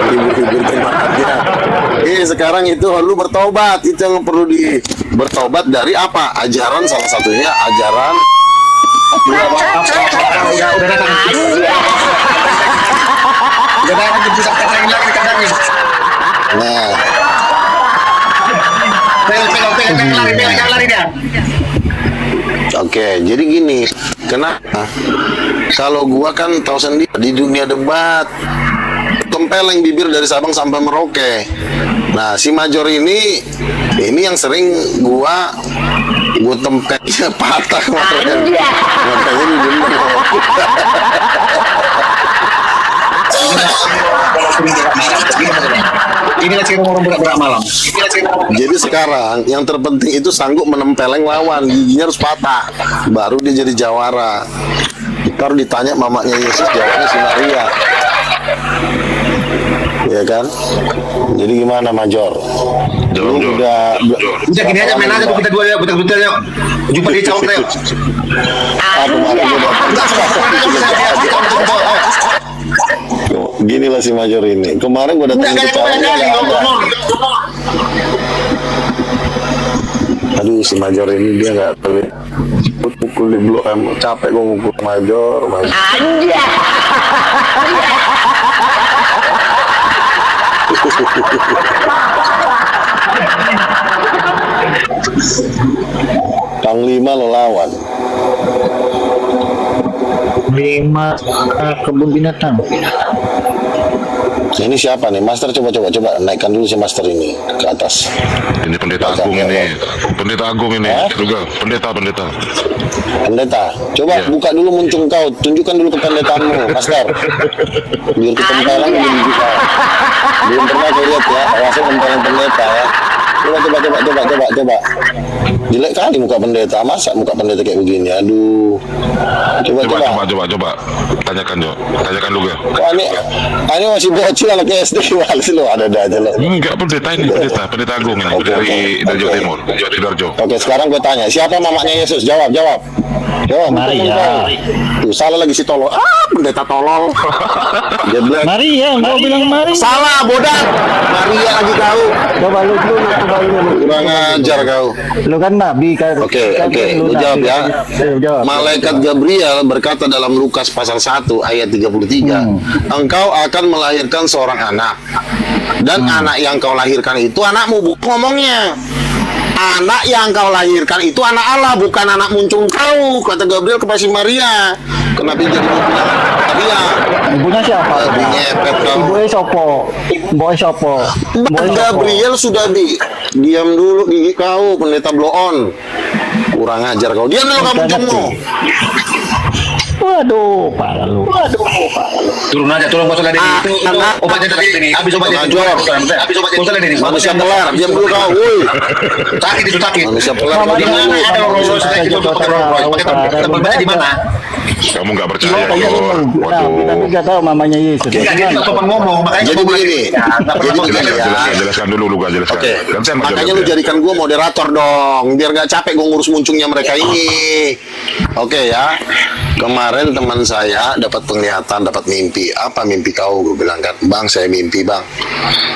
menghibur-hibur jemaatnya. Sekarang itu lu bertobat, itu yang perlu bertobat dari apa? Ajaran, salah satunya ajaran Udah datang. Udah datang ke pusat kandang lagi kandangnya. nah Pegang lari dia. Oke, jadi gini, kenapa? Kalau gua kan tahu sendiri di dunia debat, tempeleng bibir dari Sabang sampai Merauke. Nah, si Major ini yang sering gua tempelnya patah kemarin. Makanya didendam. Inilah ciri orang berak malam. Jadi sekarang yang terpenting itu sanggup menempeleng lawan, giginya harus patah, baru dia jadi jawara. Ntar ditanya mamanya Yesus, jawabnya si Maria, ya kan? Jadi gimana Major? Jawab, Lu Jo. udah Udah gini aja main aja kita dua ya, betul-betul ya. Jumpa di cawok Leo. Gini lah si Major ini. Kemarin gua datang ke Cawang, dia nggak ada. Aduh, si Major ini dia nggak terlihat. Pukul di blok M, capek gua mukul Major. Kang Lima lo lawan. 5 kebun binatang. Ini siapa nih? Master coba naikkan dulu si Master ini ke atas. Ini pendeta agung ini. Pendeta agung ini. Juga pendeta. Pendeta, coba Iya. buka dulu muncung kau, tunjukkan dulu kependetaanmu, Master. Biar kita tempelan jadi kita. Belum pernah kau lihat ya, awasin tempelan pendeta ya. Coba. Jelek kali muka pendeta, masa muka pendeta kayak begini? Aduh. Coba. Tanyakan Jo. Tanyakan lu ya. Wah, ini masih bocil anak SD, walis lo ada aja lo. Enggak pendeta ini, pendeta agung ini dari Jawa Timur, Sidoarjo. Oke, sekarang gue tanya, siapa mamanya Yesus? Jawab. Maria. Tuh, salah lagi si tolol. Pendeta tolol. Jeblek. Maria, mau bilang Maria. Salah, bodoh. Maria lagi kau. Coba lu. Kurang ajar kau. Lu kan nabi kan. Oke. Lu jawab ya. Malaikat Gabriel berkata dalam Lukas pasal 1 ayat 33, engkau akan melahirkan seorang anak. Dan anak yang kau lahirkan itu anakmu, ngomongnya. Anak yang kau lahirkan itu anak Allah, bukan anak muncung kau, kata Gabriel kepada si Maria. Kenapa jadi Maria? Ibunya siapa? Lebih ngepet kau. Ibunya sopo. Gabriel sudah diam dulu gigi kau, pendeta blow on. Kurang ajar kau. Diam dulu kamu cungmu. Waduh, parah lu. Turun aja, turun botol ini. Itu obatnya tadi ini. Habis obatnya. Habis obatnya botol ini. Manusia pelar, diam dulu kau. Woi. Sakit. Manusia pelar. Di mana ada Rolls itu pakai di mana? Kamu nggak percaya Jo. Waduh. Enggak tahu mamanya Yesus. Dia ngomong, makanya Jadi begini. Jelaskan dulu lu jelaskan. Oke. Kan saya mau Makanya jawab lu ya. jadikan gua moderator dong, biar nggak capek gua ngurus muncungnya mereka ini. Oke ya. Kemarin teman saya dapat penglihatan, dapat mimpi. Apa mimpi kau? Gue bilang kan, bang saya mimpi bang.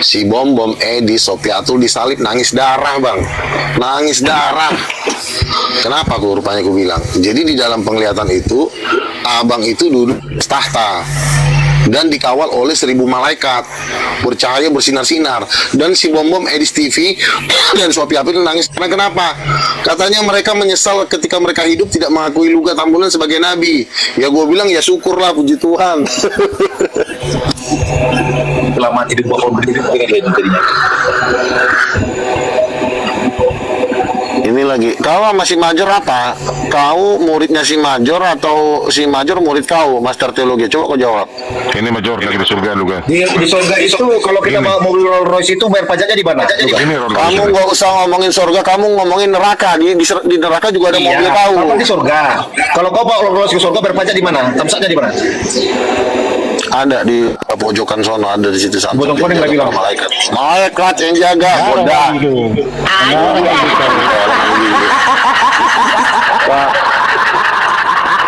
Si bom Edi Sopiatul disalib nangis darah bang, nangis darah. Kenapa gue rupanya gue bilang? Jadi di dalam penglihatan itu, abang itu duduk tahta dan dikawal oleh 1000 malaikat bercahaya bersinar-sinar, dan si bom Edis TV dan Sopi Apil nangis. Karena kenapa? Katanya mereka menyesal ketika mereka hidup tidak mengakui Luga Tambunan sebagai nabi. Ya gue bilang ya syukurlah, puji Tuhan. Selamat hidup bohong hidup jadinya. Ini lagi, kau sama si Major apa? Kau muridnya si Major atau si Major murid kau, Master Teologi? Coba kau jawab. Ini Major lagi di surga Luga. Di surga itu kalau kita mau mobil Rolls Royce itu bayar pajaknya di mana? Ini Rolls Kamu Royce. nggak usah ngomongin surga, kamu ngomongin neraka. Di neraka juga ada mobil kau. Apa di surga? Kalau kau bawa Rolls Royce ke surga bayar pajak di mana? Tamsaknya di mana? Ada di pojokan sono, ada di situ sana. Bodong kodeng nggak bilang. Malaikat yang jaga, bodoh.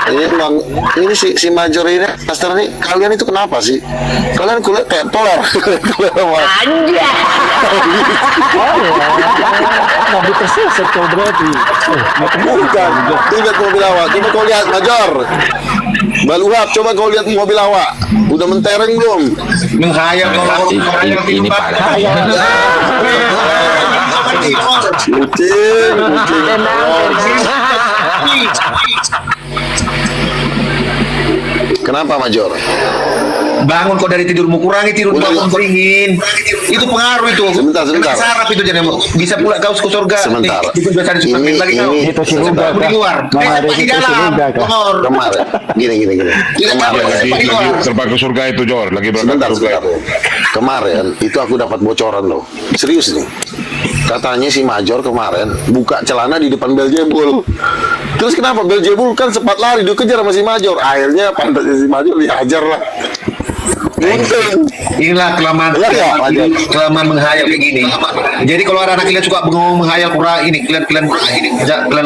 Ini bang, ini si Major ini, Master ini, kalian itu kenapa sih? Kalian kuliah kayak toler. Nabi tersesat kau berarti. Bukan. Ingat mobil awak. Coba kau lihat Major. Baluap, coba kau lihat mobil awak. Udah mentereng belum? Menghayal Ini parah. Kucing. Kenapa Major? Bangun kau dari tidurmu, kurangi tidur Udah, kau dingin. Itu pengaruh itu. Sebentar. Saraf itu jadi bisa pula kau ke surga. Sebentar. Itu biasa di supermarket lagi kau. Itu si Luga, Di luar. Di dalam. Lor. Kemarin. Gini. Kemarin. Lagi terbang ke surga itu Jor, lagi berangkat Sebentar. ke surga. Kemarin itu aku dapat bocoran loh. Serius nih. Katanya si Major kemarin buka celana di depan Beelzebul. Terus kenapa Beelzebul kan sempat lari dikejar sama si Major. Akhirnya pantatnya si Major dihajar lah. Untung. Inilah kelamaan menghayal kayak gini. Jadi kalau anak kalian suka menghayal kurang ini, kalian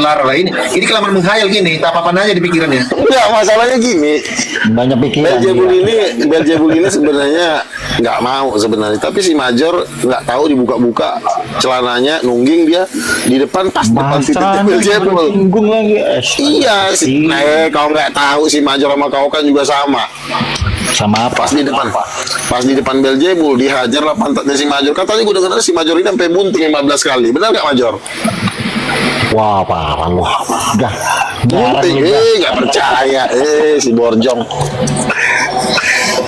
lara lah ini kelamaan menghayal gini, tak apa-apa aja di pikirannya. Enggak, masalahnya gini. Banyak pikiran. Beelzebul ini sebenarnya nggak mau sebenarnya, tapi si Major nggak tahu dibuka-buka celananya, nungging dia di depan pas depan titiknya Beelzebul. Singgung lagi. Iya, kau nggak tahu si Major sama kau kan juga sama. Sama apa? Pas di depan Beelzebul dihajar lah pantatnya si Major. Katanya gue dengar si Major ini sampai bunting 15 kali. Benar nggak Major? Wah, parah lu. Udah. Bunting, nggak percaya. Si Borjong.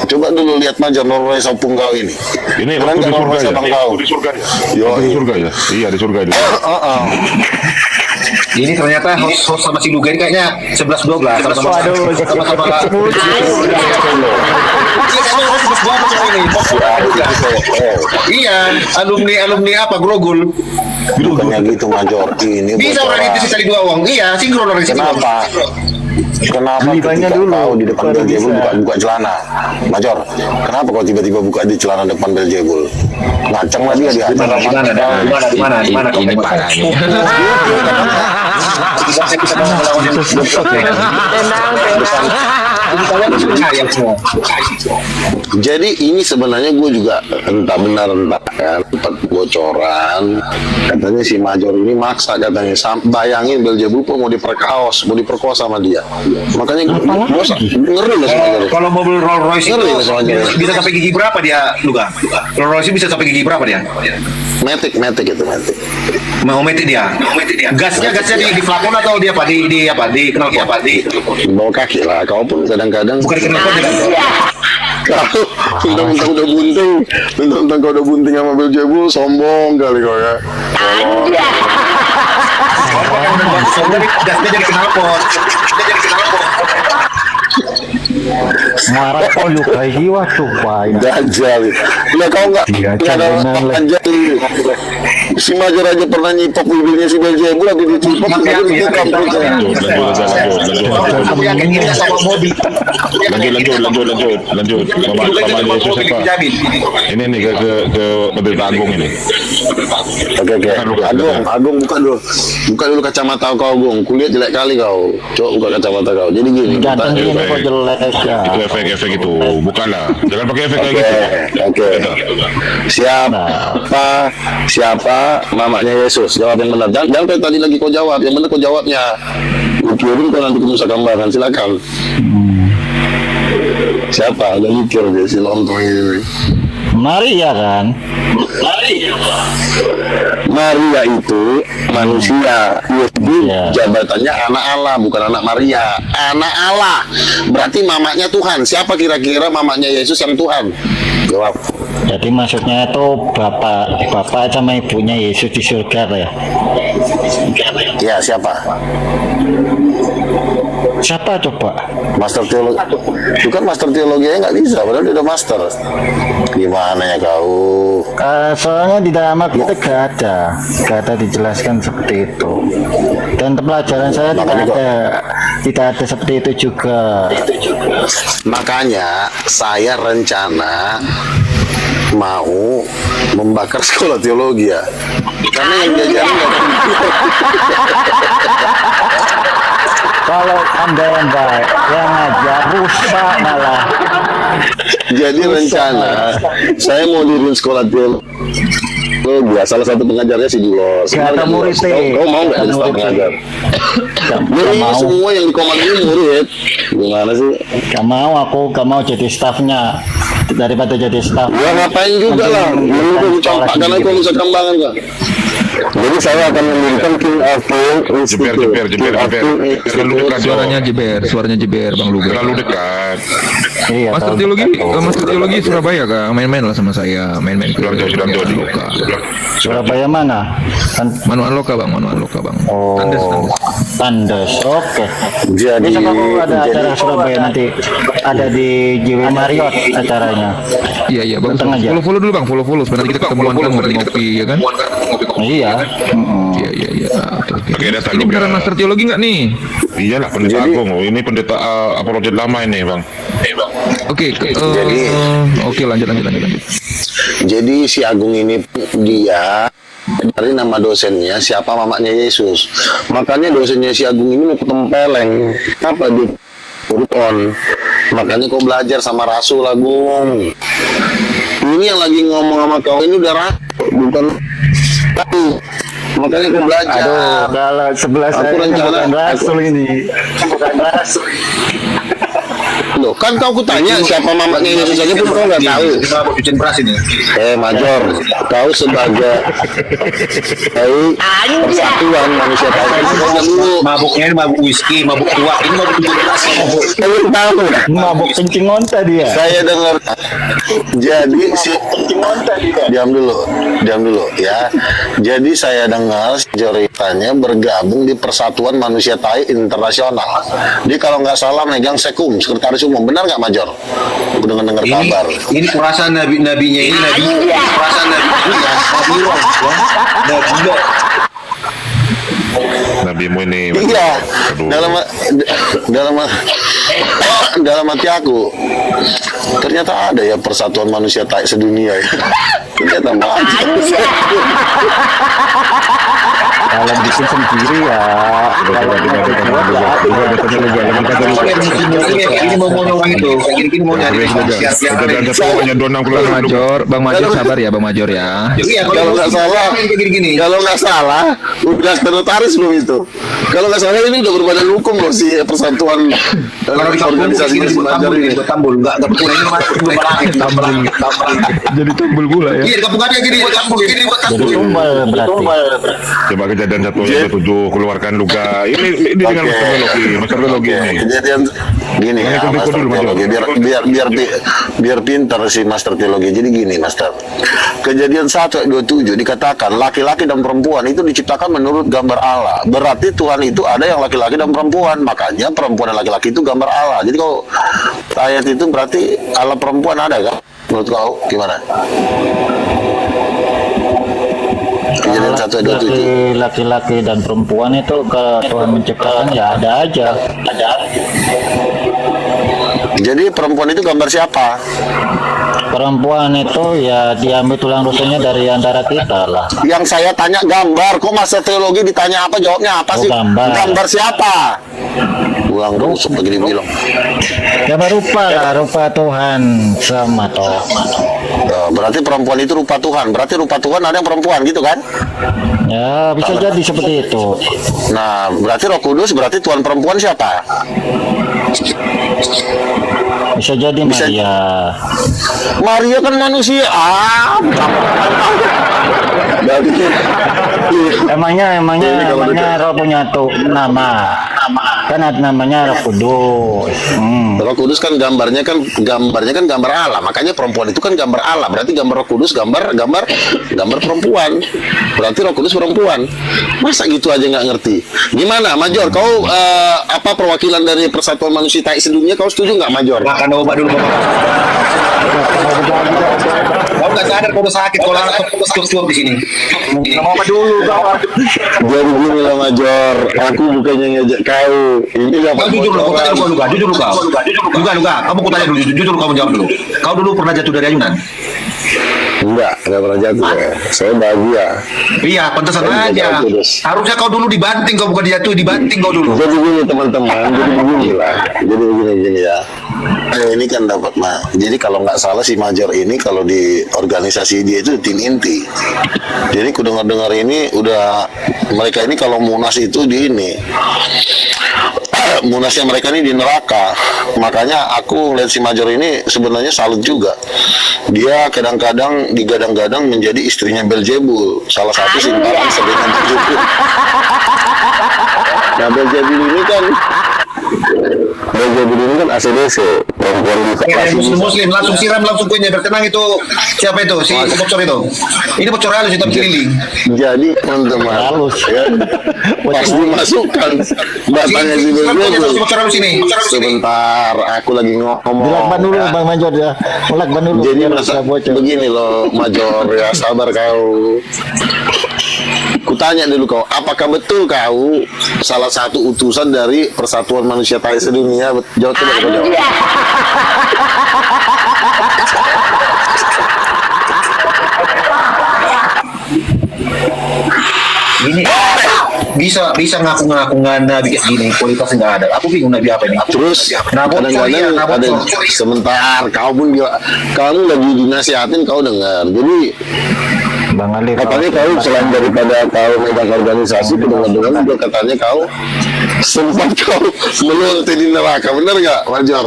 Coba dulu lihat Major Norway sopung kau ini. Ini Keren waktu nggak di surga Norway ya? sopung kau? Di surga ya? Yo, Waktu di surga ya? Iya di surga itu. Ini ternyata host sama si Luga ini kayaknya 11-12 sama-sama. Iya, alumni apa Grogol. Bukannya gitu Major. Ini Bisa orang itu sisa di dua uang. Iya, sinkron orang sinkron. Kenapa ketika kau di depan Beelzebul buka celana? Major, kenapa kau tiba-tiba buka di celana depan Beelzebul? Ngaceng lah dia dihajar. Di mana? Ini parah nih. Jadi ini sebenarnya gue juga entah benar entah kan dapat bocoran katanya si Major ini maksa katanya bayangin Beelzebul pun mau diperkosa sama dia, makanya gue ngeri loh sebenarnya. Kalau mobil Rolls Royce Ngeri itu soalnya. bisa sampai gigi berapa dia, Luga? Rolls Royce bisa sampai gigi berapa dia? Matic itu Matic. Mau metik dia. Gasnya di flakon atau di apa? Di knalpot. Di bawah kaki lah, kau pun kadang-kadang Bukan di knalpot dia. kau mentang-mentang kau udah bunting sama Beelzebul, sombong kali kau ya. Gasnya jadi knalpot. Marah kau lukai jiwa supaya. Dajjal. Ya kau nggak Iya, ada jangan Dajjal. Si Majer aja pernah nyipok bibirnya si Belzebul lagi dicipok lagi ditukar perutnya. Lanjut. Mama Yesus apa? Ini nih ke pendeta Agung ini. Oke. Agung buka dulu kacamata kau, Agung. Kulihat jelek kali kau. Coba buka kacamata kau. Jadi gini. Ganteng ini kok jelek ya. Itu efek itu, bukanlah. Jangan pakai efek kayak gitu. Oke. Siapa mamanya Yesus? Jawab yang benar. Jangan kayak tadi lagi kau jawab. Yang benar kau jawabnya. Kirim kau nanti ke Nusa Kambangan. Silakan. Siapa? Udah mikir dia si lontong ini. Maria kan? Maria itu manusia. Yesus jabatannya anak Allah, bukan anak Maria. Anak Allah. Berarti mamanya Tuhan. Siapa kira-kira mamanya Yesus yang Tuhan? Jawab. Jadi maksudnya itu bapak sama ibunya Yesus di surga ya? Ya, siapa? Siapa coba? Master teologi. Itu kan master teologinya nggak bisa, padahal dia udah master. Gimana ya kau? Soalnya di dalam kita gak ada dijelaskan seperti itu. Dan pelajaran saya tidak ada seperti itu juga. Makanya saya rencana mau membakar sekolah teologi ya. Karena yang diajarin nggak ada. Kalau Anda yang baik, yang ngajar rusak malah. Jadi rencana saya mau diriin sekolah teologi. Salah satu pengajarnya si Julos. Gak ada murid. Kau mau nggak jadi staf pengajar? Jadi semua yang di komando ini murid. Gimana sih? Gak mau jadi stafnya. Daripada jadi staf. Ya ngapain juga lah. Lu campak karena kau Nusa Kambangan kan. Jadi saya akan mendirikan King Arthur Institute. Jeber. Terlalu dekat Suaranya jeber Bang Luga. Terlalu dekat. Iya. Master teologi Surabaya Kak, main-main lah sama saya, main-main ke Surabaya mana? Manual Loka Bang. Oh, Tandes. Oke. Jadi Besok aku ada acara Surabaya nanti, ada di JW Marriott acaranya. Iya bagus. Datang aja. Follow dulu Bang, follow. Supaya nanti kita ketemuan kan ngopi ya kan? Iya. Iya. Oke. Datang Ini juga. beneran master teologi nggak nih? Iyalah pendeta Agung. Ini pendeta apologet lama ini Bang. Oke, oke lanjut. Jadi si Agung ini dia dari nama dosennya siapa mamanya Yesus. Makanya dosennya si Agung ini mau tempeleng. Apa di on. Makanya kau belajar sama Rasul Agung. Ini yang lagi ngomong sama kau ini udah bukan tapi makanya kau belajar. Aduh, kalau sebelah saya bukan Rasul ini. Bukan Rasul. Loh, kan kau kutanya siapa mamanya Yesus aja pun kau nggak tahu. Cucian beras ini. Major, kau sebagai persatuan manusia dulu. Mabuknya ini mabuk whisky, mabuk tua. Ini mabuk cucian beras. Tahu. Mabuk kencing onta dia. Saya dengar. Jadi si diam dulu ya. Jadi saya dengar ceritanya bergabung di Persatuan Manusia Tai Internasional. Dia kalau nggak salah megang Sekum, sekretaris umum. Benar nggak Major? Aku dengar kabar. Ini perasaan nabinya ini perasaan nabi. Nabimu ini. Iya. Dalam hati aku ternyata ada ya Persatuan Manusia Tai sedunia ya. Ternyata Kalau bikin sendiri ya. Ini mau orang itu. Ini mau nyari Bang Major sabar ya Bang Major ya. Iya, kalau nggak salah udah ternotaris belum itu. Kalau nggak salah ini udah berbadan hukum loh si Persatuan organisasi belajar ini. Tambul enggak betul ini tambul. Jadi tumbul gula ya. Iya, kampung ada gini buat tambul. Jadi tumbal berarti. Coba kejadian 1:27 keluarkan luga. Ini dengan Master Teologi ini. Kejadian gini ya, Ikut Master dulu, Teologi. Biar pintar si Master Teologi. Jadi gini, Master. Kejadian 1:27 dikatakan laki-laki dan perempuan itu diciptakan menurut gambar Allah. Berarti Tuhan itu ada yang laki-laki dan perempuan. Makanya perempuan dan laki-laki itu gambar Allah. Jadi kalau ayat itu berarti Allah perempuan ada kan? Menurut kau gimana? Kejadian 1:27. Laki-laki dan perempuan itu kalau Tuhan menciptakan ya ada aja. Jadi perempuan itu gambar siapa? Perempuan itu ya diambil tulang rusuknya dari antara kita lah. Yang saya tanya gambar, kok Master Teologi ditanya apa, jawabnya apa Oh, sih? gambar. Gambar siapa? Ulang rusuk begini bilang. Gambar rupa lah, rupa Tuhan sama toh. Berarti perempuan itu rupa Tuhan. Berarti rupa Tuhan ada yang perempuan gitu kan? Ya bisa jadi seperti itu. Nah, berarti Roh Kudus berarti Tuhan perempuan siapa? Bisa jadi Maria. Maria kan manusia. Emangnya Roh punya tuh nama. Kan ada namanya Roh Kudus. Roh Kudus kan gambarnya kan gambar Allah. Makanya perempuan itu kan gambar Allah. Berarti gambar Roh Kudus gambar perempuan. Berarti Roh Kudus perempuan. Masa gitu aja nggak ngerti? Gimana, Major? Kau apa perwakilan dari Persatuan Manusia Tai Sedunia? Kau setuju nggak, Major? Makan obat dulu, Bapak. Kau nggak sadar kau udah sakit, kau langsung cukup di sini. Mau obat dulu, Bapak. Jadi gini lah, Major. Aku bukannya ngajak kau. Ini dapat Kau jujur loh, kau tanya dulu, jujur loh kau. Luga. Kamu kau tanya dulu, jujur kamu jawab dulu. Kau dulu pernah jatuh dari ayunan? Enggak pernah jatuh ya. Saya bahagia. Iya, pantesan aja. Harusnya kau dulu dibanting, kau bukan dijatuh, dibanting kau dulu. Jadi gini teman-teman, jadi begini ya. Ini kan dapat jadi kalau nggak salah si Major ini kalau di organisasi dia itu tim inti. Jadi ku dengar ini udah mereka ini kalau munas itu di ini. Munasnya mereka ini di neraka. Makanya aku lihat si Major ini sebenarnya salut juga. Dia kadang-kadang digadang-gadang menjadi istrinya Beelzebul, salah satu simpanan sebenarnya Beelzebul. Nah, Beelzebul ini kan ACDC, perempuan di Muslim langsung siram langsung kuenya bertenang itu siapa itu si bocor itu. Ini bocor halus hitam keliling. Jadi teman-teman ya, pas dimasukkan batangnya si Beelzebul. Bocor halus ini. Sebentar, aku lagi ngomong. Dilakban dulu Bang Major ya. Dilakban dulu. Jadi biar masa bisa bocor. begini loh, Major ya, sabar kau. Kutanya dulu kau, apakah betul kau salah satu utusan dari Persatuan Manusia Tai Sedunia? Jawab coba kau jawab. Ini bisa ngaku-ngaku nabi kayak gini, kualitas nggak ada. Aku bingung nabi apa ini. Terus kadang-kadang ada sebentar, kau pun juga, kamu lagi dinasihatin kau dengar. Jadi Bang Ali. katanya kau selain daripada kau megang organisasi, dengar-dengar juga katanya kau sempat kau melunti di neraka, bener nggak, Major?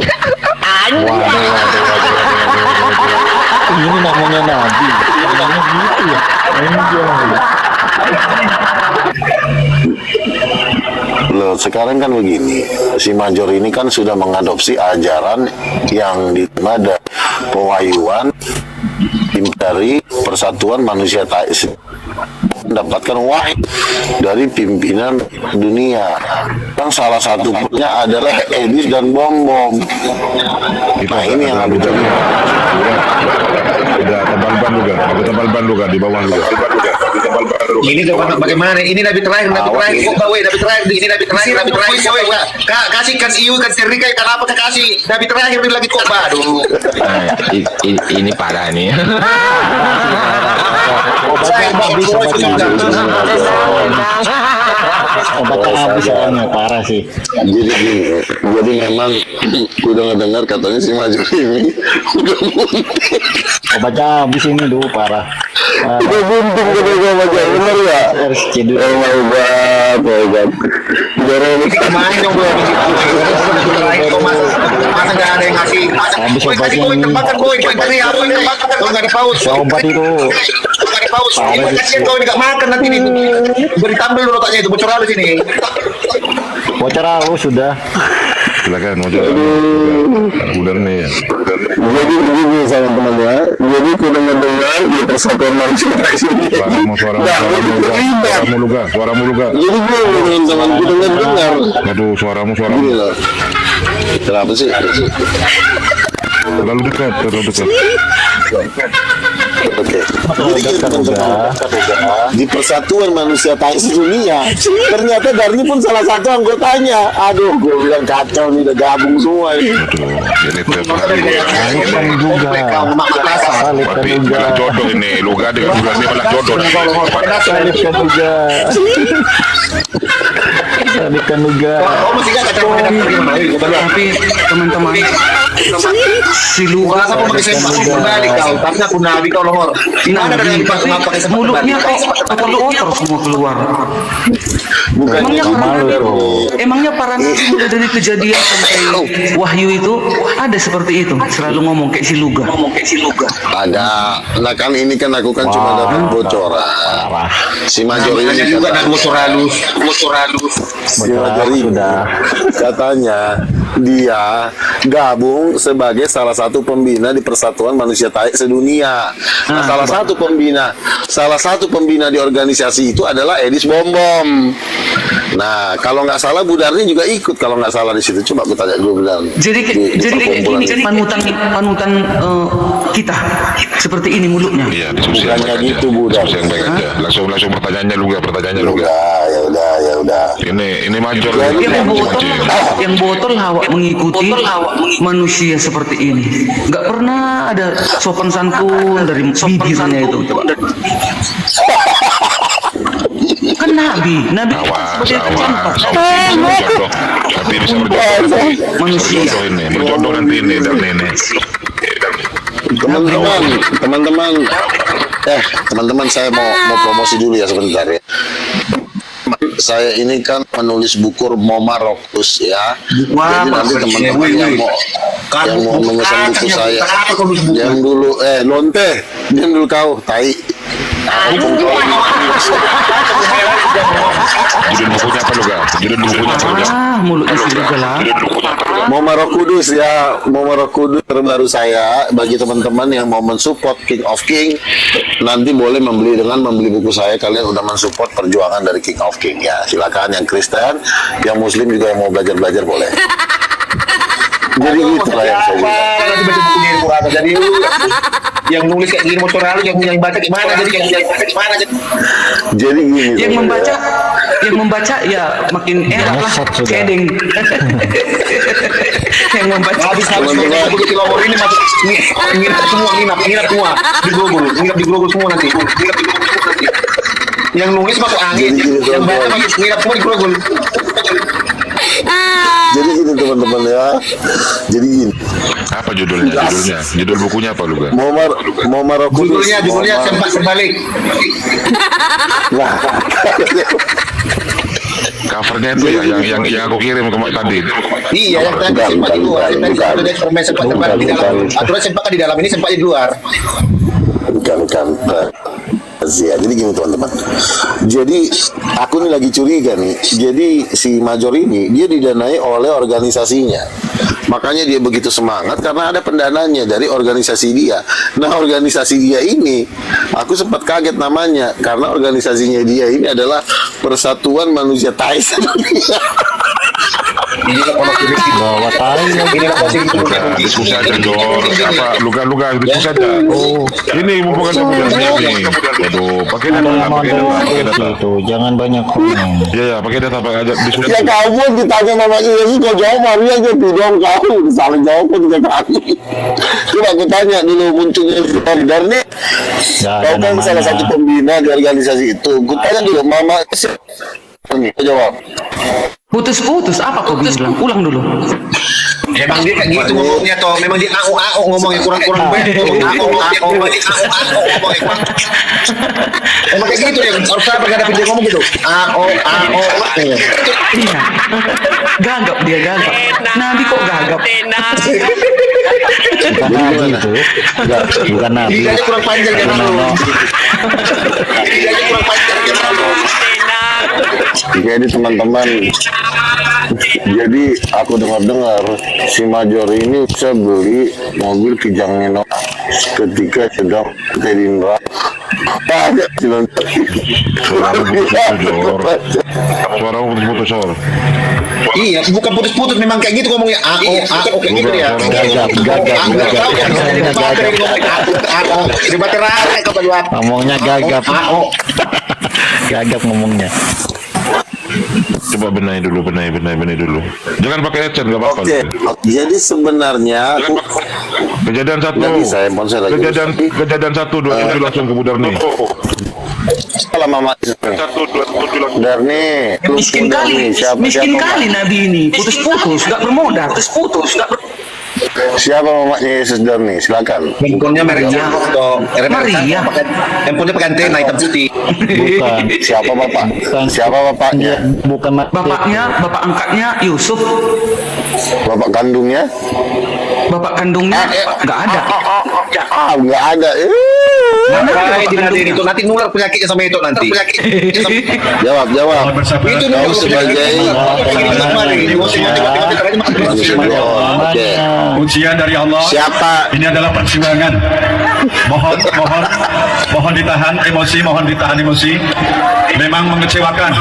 Ini namanya nabi. Namanya gitu ya. Ini dia. Loh, sekarang kan begini, si Major ini kan sudah mengadopsi ajaran yang dimana pewahyuan dari Persatuan Manusia Tai mendapatkan wahyu dari pimpinan dunia. Yang salah satunya adalah Edis dan Bom. Nah, ini yang aku jadi. Udah tebal ban juga di bawah juga. Ini bagaimana? Ini nabi terakhir. Kok bawa nabi terakhir? Ini nabi terakhir. Kasih iu kan serika kenapa kasih nabi terakhir ini lagi kok baru. Ini parah nih. Obatnya habis soalnya parah sih. Jadi memang udah ngedengar katanya si Major ini udah buntung. Obatnya habis ini dulu parah. Udah buntung katanya Major, bener ya? Harus cedul. Obat. Kemarin dong gue masa nggak ada yang ngasih. Habis obatnya ini. Terbakar boy, cari apa ini? Kalau nggak ada paus. Obat itu paus. Ini kasihan kau ini gak makan nanti nih. Beri tampil dulu otaknya itu bocor halus ini. Bocor halus sudah. Silakan Mojo. Udah nih ya. Jadi begini sama teman ya. Jadi kita mendengar di persatuan manusia ini. Suaramu luga. Jadi gue ngomongin sama kita dengar. Aduh, suaramu. Gini loh. Kenapa sih? Terlalu dekat. Oke. Jadi teman-teman, di persatuan manusia Thais dunia, ternyata Darni pun salah satu anggotanya. Aduh, gue bilang kacau nih, udah gabung semua ini. Aduh, ini tiap hari. Salibkan juga. Salibkan Tapi juga. malah jodoh ini. Luga dengan Luga ini malah jodoh. Salibkan juga. Salibkan juga. Oh, masih gak kacau Tapi teman-teman, si Luga Wah, aku pakai sempak kembali kau, tapi aku nabi kau longor. Di mana ada yang pakai sempak mulutnya kok kotor semua keluar. Bukan Emangnya para nabi mulai dari kejadian sampai wahyu itu ada seperti itu, selalu ngomong kayak si Luga. ada. Nah kan ini kan aku kan cuma dapat bocoran. Si Major ini Namanya juga nak bocor halus. si Major ini katanya dia gabung sebagai salah satu pembina di Persatuan Manusia Thais sedunia. Nah, salah satu pembina di organisasi itu adalah Edis Bombom. Nah, kalau nggak salah Bu Darni juga ikut kalau nggak salah di situ. Coba aku tanya dulu Bu Darni. Jadi kayak gini panutan kita seperti ini mulutnya. Iya, diskusi yang Bukannya baik gitu, aja. Bu. Diskusi yang baik aja. Langsung pertanyaannya Luga. Ya udah. Ini Major. Yang botol lawak mengikuti manusia seperti ini. Nggak pernah ada sopan santun dari bibirnya itu. Kan Nabi seperti itu contoh. Berjodoh. Tapi bisa berjodoh nanti. Manusia. Berjodoh nanti ini dan nenek. Teman-teman saya mau promosi dulu ya sebentar ya. Saya ini kan menulis buku Momarokus ya. Jadi nanti teman-teman yang mau memesan buku saya, diam dulu, lonte, diam dulu kau, tai. Judul bukunya apa Luga? Mulutnya si Luga lah. Momarokudus ya, Momarokudus terbaru saya. Bagi teman-teman yang mau mensupport King of King, nanti boleh membeli buku saya. Kalian udah mensupport perjuangan dari King of King ya. Silakan yang Kristen, yang Muslim juga yang mau belajar boleh. Jadi gitu lah yang saya bilang. Nanti baca bukunya yang kurang. Jadi yang nulis kayak gini bocor halus, yang baca gimana? Jadi gini. Yang membaca ya makin enak lah, kedeng. Yang membaca Habis begitu longor ini masuk nginap semua di Grogol semua nanti. Yang nulis masuk angin, yang baca masuk nginap semua di Grogol. Jadi gini teman-teman ya. Jadi gini. Apa judulnya? Judul bukunya apa Luga? Momarokudus. Judulnya sempat sebalik. Nah. Covernya itu ya yang aku kirim tadi. Iya, yang tadi sempat di luar. Ada eksperimen sempat di dalam. Aturan sempat di dalam, ini sempat di luar. Bukan. Ya, jadi gini teman-teman. Jadi aku nih lagi curiga nih. Jadi si Major ini dia didanai oleh organisasinya. Makanya dia begitu semangat karena ada pendananya dari organisasi dia. Nah, organisasi dia ini aku sempat kaget namanya karena organisasinya dia ini adalah Persatuan Manusia Thais Indonesia. Ini lah kalau Bawa tai lagi. ini lah posisi Diskusi aja Jor. Apa Luga diskusi aja. Oh, ini mumpung ada nih. Waduh, pakai data. Itu jangan banyak komen. Iya, pakai data aja diskusi. Ya kamu ditanya nama Yesus kau jawab Maria aja dong kau salah jawab pun juga kami. Coba aku tanya dulu munculnya dari Darni. Kau kan salah satu pembina di organisasi itu. Aku tanya dulu Mama ini jawab. putus apa kau bilang? Ulang dulu. Emang dia kayak gitu ngomongnya toh, memang dia ngomongnya kurang-kurang baik. Emang kayak gitu ya, harus apa ngadapin dia ngomong gitu. Iya. Gagap dia. Nabi kok gagap? bukan nabi itu. Bukan nabi. Lidahnya kurang panjang kan lo. Lidahnya kurang panjang kan lo. Jadi teman-teman, jadi aku dengar-dengar si Major ini bisa beli mobil Kijang Nino ketika sedang Gerindra. Suara putus-putus soal. Iya, bukan putus-putus, memang kayak gitu ngomongnya. Kayak gitu ya. Ngomongnya gagap. Gagap ngomongnya. Coba benahi dulu. Jangan pakai headset, nggak apa-apa. Oke, jadi sebenarnya aku Kejadian satu. nggak bisa handphone saya lagi. Kejadian 127 langsung ke Budar nih. Salah Mama. 127 langsung. Darni, Miskin kali, miskin kali Nabi ini. Putus-putus, nggak bermodal. Siapa mamanya Yesus Darni? Silakan. Handphonenya mereknya Maria. Handphonenya pakai antena hitam putih. Bukan. Siapa bapak? Siapa bapaknya? Bukan Bapaknya, bapak angkatnya Yusuf. Bapak kandungnya? Bapak kandungnya nggak ada. Nggak ada. Itu nanti nular penyakitnya sama itu nanti. Jawab. Itu Kau sebagai manusia. Oke. Ujian dari Allah. Siapa? Ini adalah perjuangan. Mohon ditahan emosi. Memang mengecewakan.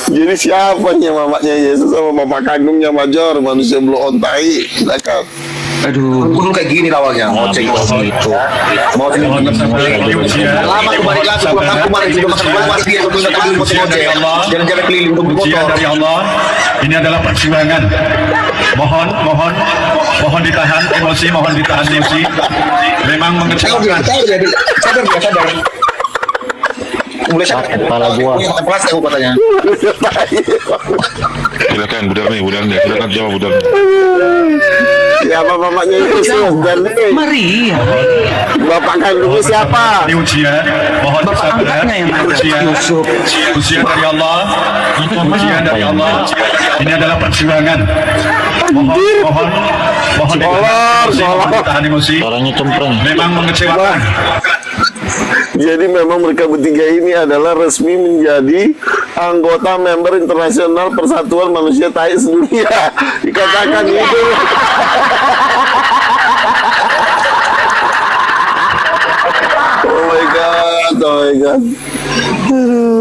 Jadi siapanya mamanya Yesus sama bapak kandungnya Major, manusia belum ontai? Silakan. Aduh, dulu kayak gini awalnya ngoceng gitu. Mau lama tuh balik lagi pulang kampung kemarin juga makan buah dia tuh nggak tahu ngoceng jalan-jalan keliling untuk Ujian motor. dari Allah. Ini adalah perjuangan. Mohon ditahan emosi. Memang mengecewakan. Sadar. Mulai kepala gua. Plastik aku katanya. Silakan Budar nih. Silakan jawab Budar. Siapa mamanya Yesus? Darni. Maria. Bapak kandungnya siapa? Ini ujian. Mohon Bapak bersabar. angkatnya yang ada Yusuf. Ujian dari Allah. Ini adalah perjuangan. Mohon ditahan emosi. Suaranya cempreng. Memang mengecewakan. Jadi memang mereka bertiga ini adalah resmi menjadi anggota member internasional Persatuan Manusia Tai Sedunia. Dikatakan itu. Oh my god.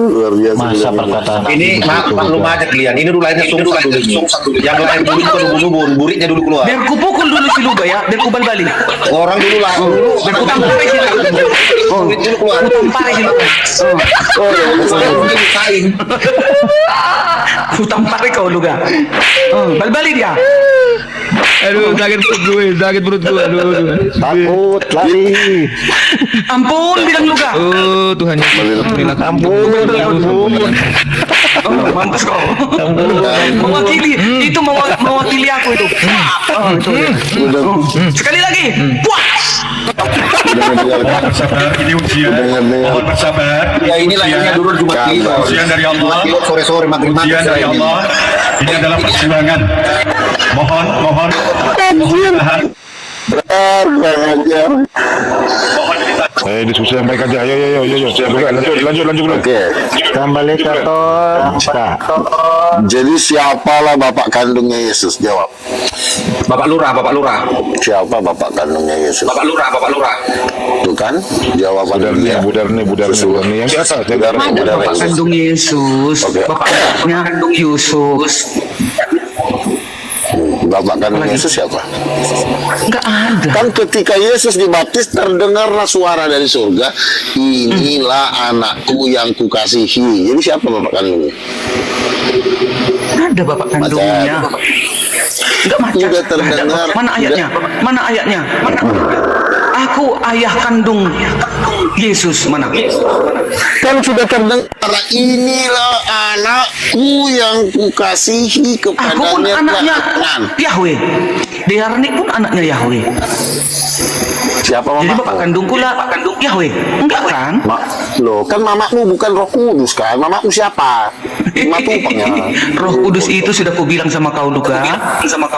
Luar biasa. Masa perkataan Ini maklum aja kalian. Ini dulu lahirnya sungsat dulu. Yang lahir dulu itu ubun-ubun, buritnya dulu keluar. Biar ku pukul dulu si Luga ya, biar ku balik. Orang dulu lah. Biar ku tampari si Luga. Burit dulu keluar. Ku tampari si Luga. Ku tampari kau Luga. Balik dia. Aduh, sakit perut gue. Aduh. Takut lari. Ampun bilang Luga. Oh, Tuhan. Ampun. Oh, mantas kau. Mewakili, itu mewakili aku itu. Sekali lagi. Puas. Bersabar. Ini ujian. Mohon bersabar. Ya ini lahirnya dulu Jumat Kliwon. Ujian dari Allah. Sore-sore maghrib. Ujian dari Allah. Ini adalah perjuangan. Mohon ditahan. Diskusi yang baik aja. Ayo. Lanjut. Oke. Kembali ke Toska. Jadi siapalah bapak kandungnya Yesus? Jawab. Bapak Lurah. Siapa bapak kandungnya Yesus? Bapak Lurah. Itu kan jawaban dia. Budar nih. Yang di atas. Bapak kandung Yesus. Bapaknya kandung Yusuf. Bapak kandung Yesus siapa? Enggak ada. Kan ketika Yesus dibaptis terdengarlah suara dari surga, inilah anakku yang kukasihi. Jadi siapa bapak kandungnya? Ada bapak kandungnya. Enggak macam. Sudah terdengar. Mana ayatnya? Aku ayah kandung Yesus. Mana? Kan sudah terdengar, inilah anakku yang kukasihi, Aku pun kepadanya anaknya telah Yahweh. Diarni pun anaknya Yahweh. Siapa Jadi mamamu? bapak kandungku lah Yahweh. Enggak kan? Loh, kan mamamu bukan Roh Kudus kan? Mamamu siapa? Matupangnya. Roh Kudus itu sudah kubilang sama kau juga,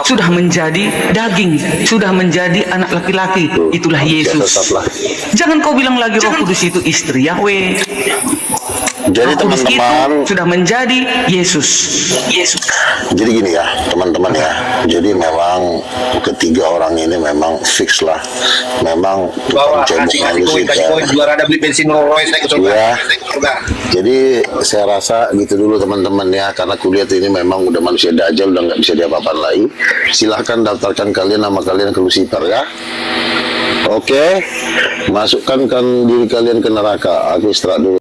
sudah menjadi daging, sudah menjadi anak laki-laki. Itulah Yesus. Sesatlah. Jangan kau bilang lagi Roh Kudus itu istri Yahweh. Jadi Roh Kudus teman-teman, itu sudah menjadi Yesus. jadi gini ya teman-teman ya. Jadi memang ketiga orang ini memang fix lah. Memang tukang cebok manusia. juara ada beli bensin Rolls Royce naik ke surga. Ya. Naik ke surga. Jadi saya rasa gitu dulu teman-teman ya, karena kuliah ini memang udah manusia dajjal, udah nggak bisa diapa-apain lagi. Silahkan daftarkan kalian nama kalian ke Lucifer ya. Oke, masukkan diri kalian ke neraka. Aku istirahat dulu.